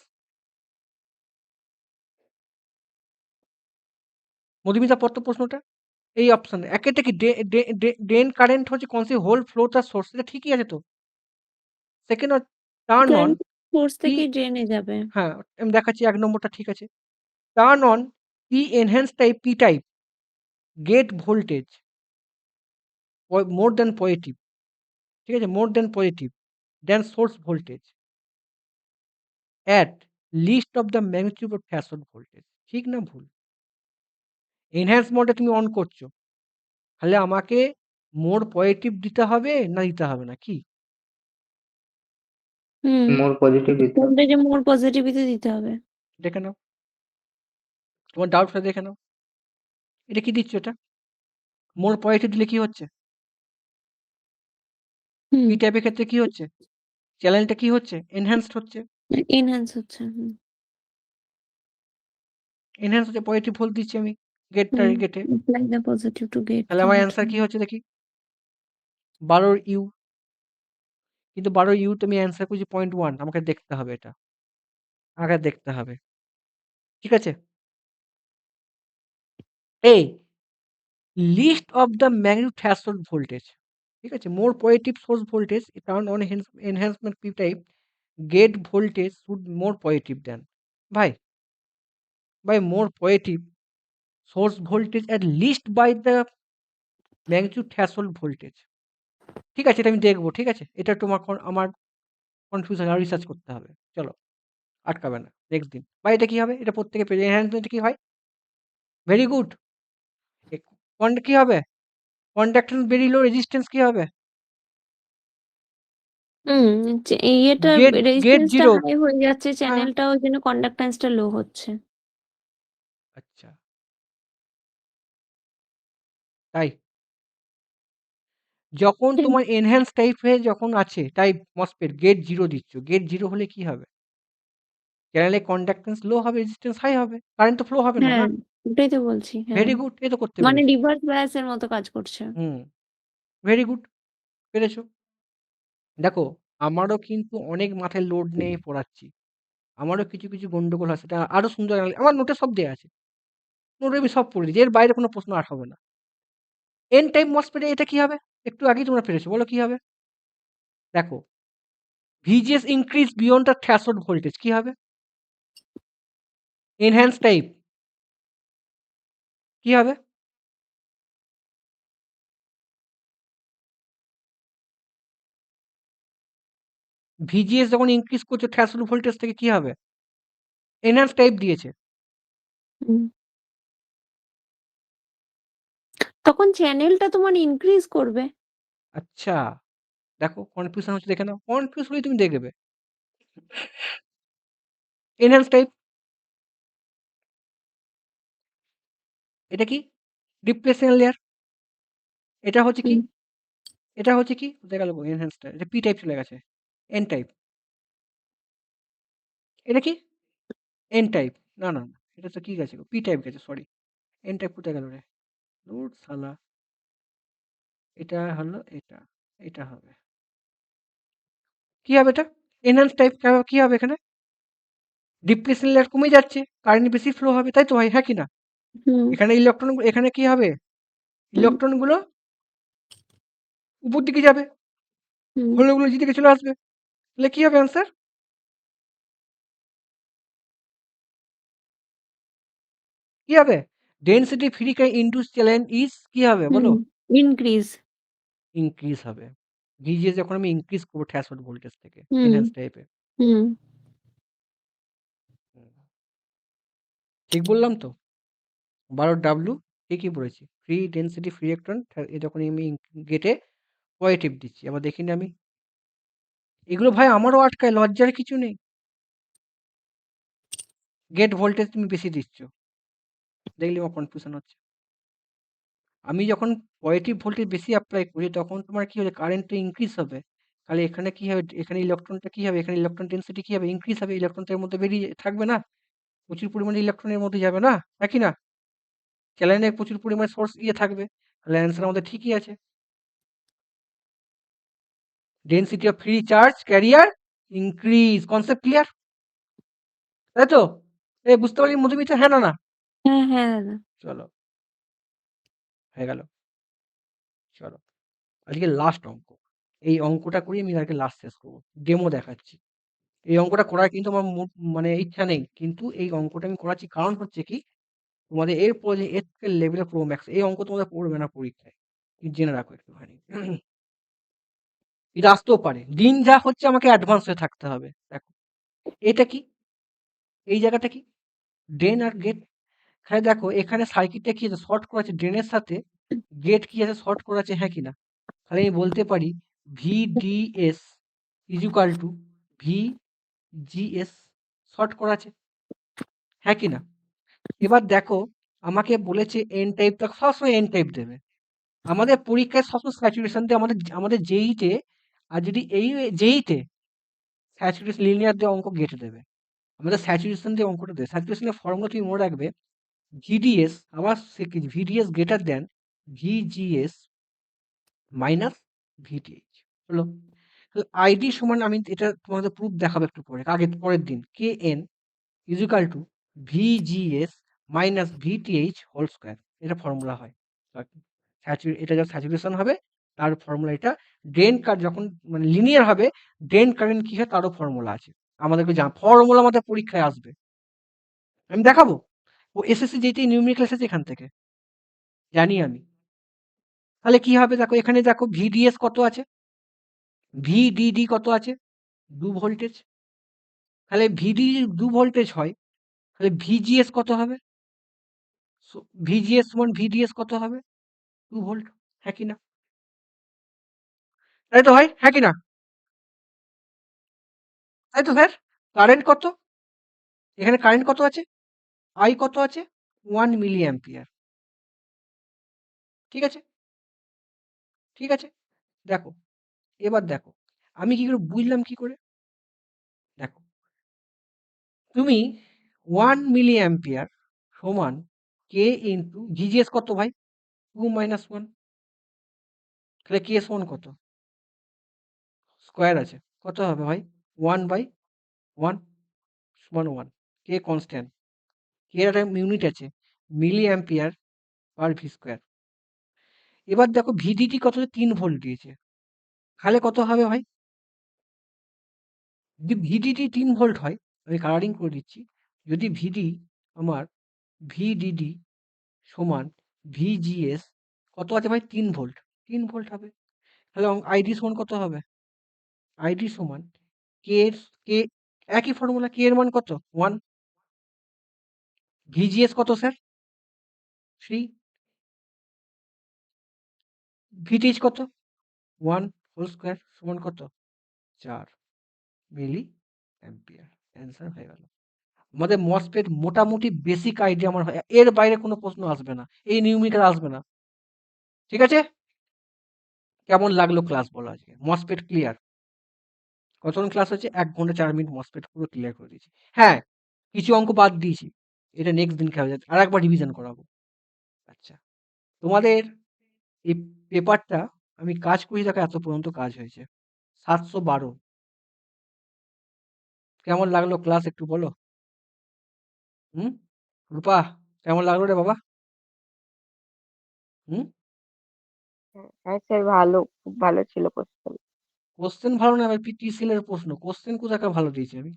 Madhumita পড় তো প্রশ্নটা। এই অপশন একেরটা কি ড্রেন কারেন্ট হচ্ছে কনসি হোল ফ্লো তার সোর্স, এটা ঠিকই আছে তো। Second turn on current source P, থেকে ড্রেনে যাবে। হ্যাঁ আমি দেখাচ্ছি 1 নম্বরটা ঠিক আছে। Turn on P enhance type, P type gate voltage more than positive, ঠিক আছে, more than positive than source voltage at least of the magnitude of threshold voltage. ঠিক না ভুল? এনহ্যান্স মোডে তুমি অন করছো, তাহলে আমাকে মোর পজিটিভ দিতে হবে না দিতে হবে না, কি? হুম, মোর পজিটিভ দিতে হবে। ভোল্টেজে মোর পজিটিভিটি দিতে হবে। দেখে নাও, তোমার ডাউটটা দেখে নাও। এটা কি দিচ্ছ? এটা মোর পজিটিভ দিলে কি হচ্ছে? হুম, পি টাইপের ক্ষেত্রে কি হচ্ছে? চ্যানেলটা কি হচ্ছে? এনহ্যান্সড হচ্ছে। এনহ্যান্স হচ্ছে। হুম, এনহ্যান্স হচ্ছে, পজিটিভ ভোল্ট দিচ্ছি আমি গেটে। apply the positive to gate তাহলে আমার current. অ্যান্সার কি হচ্ছে দেখি? 12 ইউ। কিন্তু 12 ইউ তো আমি অ্যান্সার করছি 0.1, আমাকে দেখতে হবে এটা। আগে দেখতে হবে। ঠিক আছে? এই least of the magnitude threshold voltage, ঠিক আছে, more positive source voltage turn on enhancement P type gate voltage should more positive than. ভাই more positive source voltage at least by the magnitude threshold voltage. ঠিক আছে, এটা আমি দেখবো। ঠিক আছে, এটা তোমার আমার কনফিউশন, আর রিসার্চ করতে হবে। চলো, আটকাবে না। নেক্সট দিন বা এটা কি হবে? এটা প্রত্যেকে পেয়ে এনহ্যান্সমেন্ট কি হয়? Very good. কি হবে? কন্ডাক্টেন্স ভেরি লো, রেজিস্ট্যান্স কি হবে? হুম, ইয়েটা গেট রেজিস্ট্যান্সটা জিরো। হাই হয়ে যাচ্ছে, হ্যাঁ, চ্যানেলটা ওই জন্য কন্ডাক্ট্যান্সটা লো হচ্ছে। আচ্ছা তাই। যখন হুম, তোমার এনহ্যান্স টাইপে যখন আছে টাইপ মসফেট গেট জিরো দিচ্ছ, গেট জিরো হলে কি হবে? চ্যানেলে কন্ডাক্টেন্স লো হবে, রেজিস্ট্যান্স হাই হবে, কারেন্ট তো ফ্লো হবে না হ্যাঁ, না। ওটাই তো বলছি। হ্যাঁ, ভেরি গুড, এই তো করতে মানে পেরেছো। রিভার্স বায়াসের মতো কাজ করছে। হুম, ভেরি গুড, পেরেছো। দেখো, আমারও কিন্তু অনেক মাথায় লোড নিয়ে পড়াচ্ছি। আমারও কিছু গন্ডগোল আছে, সেটা আরো সুন্দর আমার নোটে সব দেয়া আছে। নোটে আমি সব পড়ে দিয়েছি, এর বাইরে কোনো প্রশ্ন আর হবে না। এন টাইপ মসফেটে এটা কি হবে? একটু আগেই তোমরা পেরেছো, বলো কি হবে? দেখো, VGS increase beyond the threshold voltage কি হবে? এনহ্যান্স টাইপ কি হবে? ভিজিএস যখন ইনক্রিজ করছে থ্রেশহোল্ড ভোল্টেজ থেকে কি হবে? এনহ্যান্স টাইপ দিয়েছে। হুম, তখন চ্যানেলটা তোমার ইনক্রিজ করবে। আচ্ছা, দেখো কনফিউশন হচ্ছে, দেখে নাও। কনফিউজ হলে তুমি দেখবে। এনহ্যান্স টাইপ এটা কি? Depletion layer. এটা হচ্ছে কি? হুম, এটা হচ্ছে কি? কোথায় গেল এনহ্যান্স টাইপ? এটা পি টাইপ চলে গেছে। N type. এটা কি? N type. না, এটা তো কি গেছে গো? পি টাইপ গেছে, সরি। এন টাইপ কোথায় গেল রে? ধুর শালা। এটা হলো এটা। এটা হবে। কি হবে এটা? এনহান্স টাইপ কি হবে এখানে? ডিপ্লেশন লেয়ার কমে যাচ্ছে, কারেন্ট বেশি ফ্লো হবে, তাই তো ভাই? হ্যাঁ কি না? হুম এখানে ইলেকট্রন, এখানে কি হবে? হুম ইলেকট্রন গুলো উপর দিকে যাবে, হুম হলোগুলো যেদিকে চলে আসবে। তাহলে কি হবে অ্যান্সার? কি হবে? ডেনসিটি ফ্রি ইনডুস চ্যালেঞ্জ ইজ কি হবে বলো? ইনক্রিজ। ইনক্রিজ হবে। ভিজিএস যখন আমি ইনক্রিজ করবো থ্রেশহোল্ড ভোল্টেজ থেকে হুম এনহ্যান্স টাইপে। হুম ঠিক বললাম তো? 12 ডাব্লু ঠিকই পড়েছি। ফ্রি ডেনসিটি ফ্রি ইলেকট্রন যখন আমি গেটে পজিটিভ দিচ্ছি। আবার দেখিনি আমি। এগুলো ভাই আমারও আটকায়, লজ্জার কিছু নেই। গেট ভোল্টেজ তুমি বেশি দিচ্ছ, দেখলে আমার কনফিউশন হচ্ছে। আমি যখন পজিটিভ ভোল্টেজ বেশি অ্যাপ্লাই করি তখন তোমার কি হবে? কারেন্টটা ইনক্রিজ হবে। তাহলে এখানে কি হবে? এখানে ইলেকট্রনটা কি হবে? এখানে ইলেকট্রন ডেনসিটি কি হবে? ইনক্রিজ হবে। ইলেকট্রনটা এর মধ্যে বেরিয়ে থাকবে না? প্রচুর পরিমাণে ইলেকট্রনের মধ্যে যাবে না? নাকি না? চ্যানেলে প্রচুর পরিমাণে সোর্স থাকবে। তাহলে অ্যান্সার আমাদের ঠিকই আছে। Density of free charge carrier increase. Concept clear? তাই তো? বুঝতে পারলি মধুমিতা? হ্যাঁ না না? হ্যাঁ হ্যাঁ দাদা। চলো, হয়ে গেল। চলো, আজকে লাস্ট অঙ্ক। এই অঙ্কটা করি আমি আজকে লাস্ট শেষ করবো। ডেমো দেখাচ্ছি। এই অঙ্কটা করার কিন্তু আমার মানে ইচ্ছা নেই, কিন্তু এই অঙ্কটা আমি করাচ্ছি কারণ হচ্ছে কি, তোমাদের এরপরে যে এর লেভেলের প্রো ম্যাক্স এই অঙ্ক তোমাদের পড়বে না পরীক্ষায়, তুমি জেনে রাখো একটুখানি। এটা আসতেও পারে, দিন যা হচ্ছে আমাকে অ্যাডভান্স হয়ে থাকতে হবে। দেখো এটা কি, এই জায়গাটা কি, ড্রেন আর গেট। হ্যাঁ দেখো এখানে সার্কিটটা কি আছে, শর্ট করা আছে ড্রেনের সাথে, গেট কি আছে, শর্ট করা আছে, হ্যাঁ কি না? তাহলে আমি বলতে পারি VDS is equal to VGS, short করা আছে, হ্যাঁ কি না? এবার দেখো আমাকে বলেছে এন টাইপ, দেখো সবসময় এন টাইপ দেবে। আমাদের পরীক্ষায় সবসময় স্যাচুরেশন দিয়ে আমাদের আমাদের জেইতে, আর যদি এই জেইতে স্যাচুরেশন লিনিয়ার দিয়ে অঙ্ক গেটে দেবে, আমাদের স্যাচুরেশন দিয়ে অঙ্কটা দেবে। স্যাচুরেশনের ফর্মুলা তুমি মনে রাখবে, ভিডিএস, আবার VDS greater than VGS minus VTH. হলো? আইডি সমান, আমি এটা তোমাদের প্রুফ দেখাবো একটু পরে, আগে পরের দিন, K N is equal to VGS minus VTH whole square. এটা ফর্মুলা হয়। এটা যখন স্যাচুরেশন হবে তার ফর্মুলা এটা। ড্রেন কারেন্ট যখন মানে লিনিয়ার হবে, ড্রেন কারেন্ট কি হয় তারও ফর্মুলা আছে। আমাদেরকে ফর্মুলা আমাদের পরীক্ষায় আসবে, আমি দেখাবো। ও এসএসসি যেটি নিউমেরিক্যাল এসেছে এখান থেকে, জানি আমি। তাহলে কি হবে দেখো, এখানে দেখো ভিডিএস কত আছে, ভিডিডি কত আছে, 2 ভোল্টেজ। তাহলে ভিডি 2 ভোল্টেজ হয়, তাহলে ভিজিএস কত হবে? ভিজিএস সমান ভিডিএস কত হবে? 2 ভোল্ট, হ্যাঁ কি না? তাই তো হয়, হ্যাঁ কি না? তাই তো স্যার? কারেন্ট কত? এখানে কারেন্ট কত আছে? আই কত আছে? 1 মিলি অ্যাম্পিয়ার। ঠিক আছে? ঠিক আছে? দেখো, এবার দেখো আমি কি করে বুঝলাম কি করে? দেখো, তুমি 1 মিলি অ্যাম্পিয়ার সমান কে ইনটু ভিজিএস কত ভাই? 2 মাইনাস 1। তাহলে কে সমান কত? স্কোয়ার আছে, কত হবে ভাই? 1 বাই 1 সমান 1। কে কনস্ট্যান্ট, কে একটা ইউনিট আছে, milli ampere per V square. এবার দেখো ভিডিটি কত, 3 ভোল্ট দিয়েছে, তাহলে কত হবে ভাই? যদি ভিডিটি 3 ভোল্ট হয়, আমি কালারিং করে দিচ্ছি, যদি ভিডি আমার ভিডিডি সমান ভিজিএস কত আছে ভাই? 3 ভোল্ট, 3 ভোল্ট হবে। তাহলে আইডি সমান কত হবে? আইডি সমান কে কে, একই ফর্মুলা, কে এর মান কত? 1। ভিজিএস কত স্যার? 3। ভিটিএইচ কত? 1 হোল স্কোয়ার সমান কত? 4 মিলি অ্যাম্পিয়ার। অ্যান্সার হয়ে গেল। আমাদের মসফেট মোটামুটি বেসিক আইডিয়া আমার এর বাইরে কোনো প্রশ্ন আসবে না, এই নিউমেরিক্যাল আসবে না। ঠিক আছে? কেমন লাগলো ক্লাস বলো আজকে? MOSFET clear? কতক্ষণ ক্লাস হচ্ছে? 1 ঘন্টা 4 মিনিট মসফেট পুরো ক্লিয়ার করে দিয়েছি। হ্যাঁ, কিছু অঙ্ক বাদ দিয়েছি। এটা নেক্সট দিন খেলা যাচ্ছে, আর একবার রিভিশন করাবো। আচ্ছা, তোমাদের এই পেপারটা আমি কাজ করি, দেখো এত পর্যন্ত কাজ হয়েছে 712। কেমন লাগলো ক্লাস একটু বলো। হুম, রূপা কেমন লাগলো রে বাবা? হুম, হ্যাঁ স্যার, ভালো, খুব ভালো ছিল কোশ্চেন। কোশ্চেন ভালো না, এবার পিটিসিএল এর প্রশ্ন, কোশ্চেন কোথাকার ভালো দিয়েছি আমি?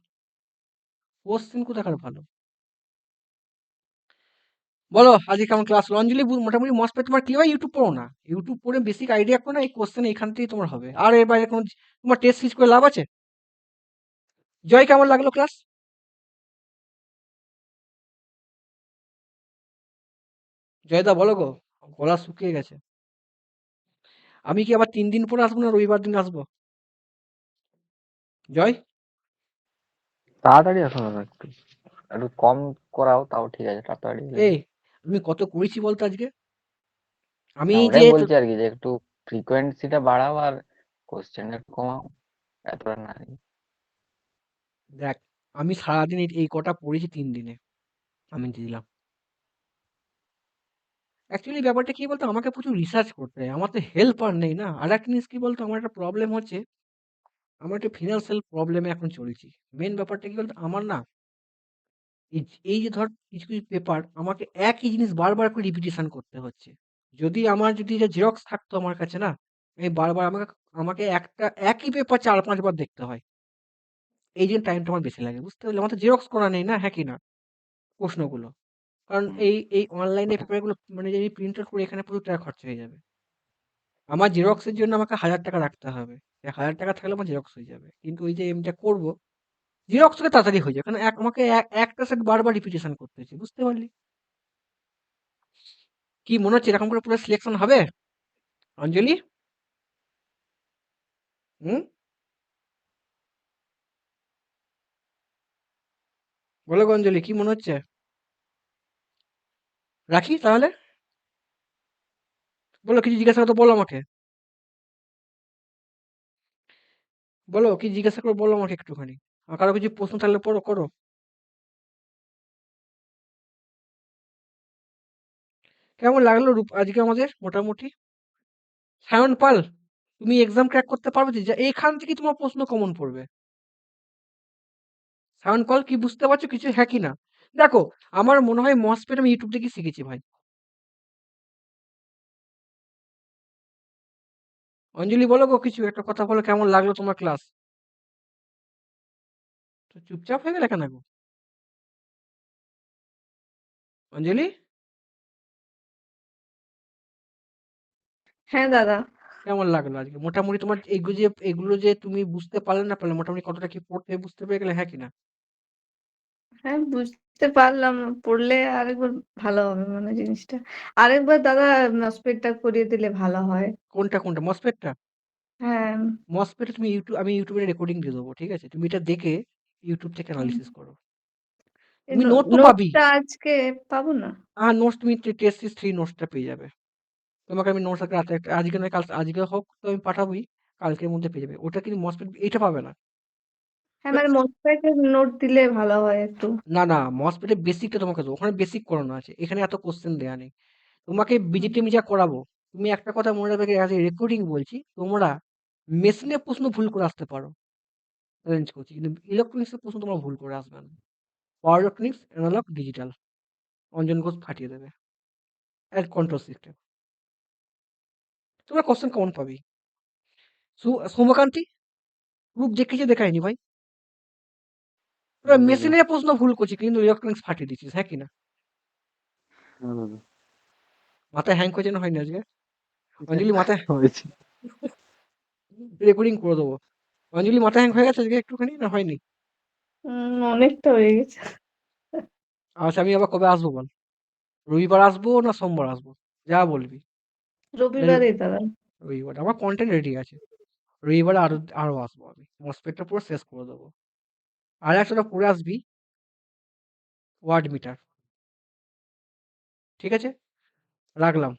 কোশ্চেন কোথাকার ভালো? বলো আজকে কেমন ক্লাস হলো? অঞ্জলি মোটামুটি মসপেট তোমার ক্লিয়ার? ইউটিউব পড়ো না, ইউটিউব পড়ে বেসিক আইডিয়া করো না, এই কোশ্চেন এখান থেকেই তোমার হবে, আর এর বাইরে কোনো তোমার টেস্ট সিরিজ করে লাভ আছে? জয় কেমন লাগলো ক্লাস? জয়দা বলো গো, গলা শুকিয়ে গেছে। আমি কি আবার 3 দিন পরে আসবো না রবিবার দিন আসবো? জয়, তাড়াতাড়ি আসো দাদা, একটু একটু কম করাও তাও ঠিক আছে, তাড়াতাড়ি এলে। এই তুমি কত করেছি বলতো আজকে? আমি না, যে ওটাই বলছি আর কি, যে একটু ফ্রিকোয়েন্সিটা বাড়াও আর কোশ্চেনটা একটু কমাও, এতটা না। দেখ, আমি সারাদিন এই কটা পড়েছি 3 দিনে, আমি দিলাম। অ্যাকচুয়ালি ব্যাপারটা কি বলতো, আমাকে প্রচুর রিসার্চ করতে হয়, আমার তো হেল্পার নেই না। আর একটা জিনিস কি বলতো, আমার একটা প্রবলেম হচ্ছে, আমার একটা ফিনান্সিয়াল প্রবলেমে এখন চলেছি। মেন ব্যাপারটা কি বলতো, আমার না এই যে ধর কিছু কিছু পেপার আমাকে একই জিনিস বারবার করে রিপিটেশন করতে হচ্ছে। যদি এটা জেরক্স থাকতো আমার কাছে না, আমি বারবার আমাকে আমাকে একটা একই পেপার 4-5 বার দেখতে হয়। এই জন্য টাইমটা আমার বেশি লাগে, বুঝতে পারলে? আমার তো জেরক্স করা নেই না, হ্যাঁ কি না, প্রশ্নগুলো। কারণ এই অনলাইনে পেপারগুলো মানে যদি প্রিন্ট আউট করি, এখানে প্রচুর টাকা খরচা হয়ে যাবে। আমার জেরক্সের জন্য আমাকে 1000 টাকা রাখতে হবে। 1000 টাকা থাকলে আমার জেরক্স হয়ে যাবে, কিন্তু ওই যে এমটা করবো, জেরক্স থেকে তাড়াতাড়ি হয়ে যাবে, কারণ আমাকে একটা সেট বারবার রিপিটেশন করতে হচ্ছে, বুঝতে পারলি? কি মনে হচ্ছে এরকম করে পুরো সিলেকশন হবে? অঞ্জলি, হুম, বলো গো অঞ্জলি, কি মনে হচ্ছে? রাখি তাহলে? বলো, কিছু জিজ্ঞাসা করতে বলো আমাকে, বলো কি জিজ্ঞাসা করো, বলো আমাকে একটুখানি। আর কারো কিছু প্রশ্ন থাকলে পড়ো, করো। কেমন লাগলো আজকে আমাদের মোটামুটি? সায়ন পাল, তুমি এক্সাম ক্র্যাক করতে পারবে তো? এখান থেকে তোমার প্রশ্ন কমন পড়বে। সায়ন পাল, কি বুঝতে পারছো কিছু, হ্যাঁ কি না? দেখো, আমার মনে হয় মসফেট আমি ইউটিউব থেকে শিখেছি ভাই। অঞ্জলি বলো গো, কিছু একটা কথা বলো, কেমন লাগলো তোমার ক্লাস? তো চুপচাপ হয়ে গেলে কেন গো অঞ্জলি? হ্যাঁ দাদা। কেমন লাগলো আজকে মোটামুটি তোমার এগুলো যে তুমি বুঝতে পারলে না পারলে, মোটামুটি কতটা কি পড়তে বুঝতে পেরে গেলে, হ্যাঁ কি না? হ্যাঁ বুঝতে পারলাম, পড়লে আরেকবার ভালো হবে মানে জিনিসটা। আরেকবার দাদা স্পেডটা করিয়ে দিলে ভালো হয়। কোনটা মসফেটটা? হ্যাঁ। মসফেটে আমি ইউটিউবে রেকর্ডিং দিয়ে দেবো, ঠিক আছে? তুমি এটা দেখে ইউটিউব থেকে অ্যানালিসিস করো। তুমি নোট তো পাবি। নোটটা আজকে পাবো না? নোটস তুমি টেস্ট সিরিজ 3 নোটসটা পেয়ে যাবে। তোমাকে আমি নোটস রাতে আজকে নয় কাল, আজকে হোক তো আমি পাঠাবোই, কালকের মধ্যে পেয়ে যাবে। ওটা কিন্তু মসফেট এটা পাবে না। হ্যাঁ মানে মোস্টপেটের নোট দিলে ভালো হয় একটু। না মসফেটের বেসিকটা তোমাকে দেবো, ওখানে বেসিক করানো আছে, এখানে এত কোশ্চেন দেয়া নেই। তোমাকে বিজিটি যা করাবো, তুমি একটা কথা মনে রাখবে, আজ রেকর্ডিং বলছি, তোমরা মেশিনের প্রশ্ন ভুল করে আসতে পারো, চ্যালেঞ্জ করছি, কিন্তু ইলেকট্রনিক্সের প্রশ্ন তোমরা ভুল করে আসবে না। Power electronics, analog, digital, Anjan Ghosh ফাটিয়ে দেবে। আর কন্ট্রোল সিস্টেম, তোমরা কোশ্চেন কমন পাবি। সৌমকান্তি, রূপ দেখেছি দেখায়নি ভাই, তোরা হ্যাঁ দাদা, মেশিনের প্রশ্ন ভুল করছি, কিন্তু ইলেকট্রনিক্স ফাটিয়ে দিচ্ছিস, হ্যাঁ কিনা? হ্যাঁ দাদা, মাথায় হ্যাং হয়েছে না হয়নি আজকে? অঞ্জলি মাথায় হয়েছে। রেকর্ডিং করে দেবো। অঞ্জলি মাথা হ্যাং হয়ে গেছে আজকে একটুখানি, না হয়নি? অনেকটা হয়ে গেছে। আচ্ছা, আমি আবার কবে আসবো বল? রবিবার আসবো না সোমবার আসবো, যা বলবি। রবিবারে দাদা। রবিবার আমার কন্টেন্ট রেডি আছে, রবিবারে আরো আসবো আমি, মসপেটটা পুরো শেষ করে দেবো। আর একটা পড়ে আসবি, ওয়ার্ড মিটার, ঠিক আছে? রাখলাম।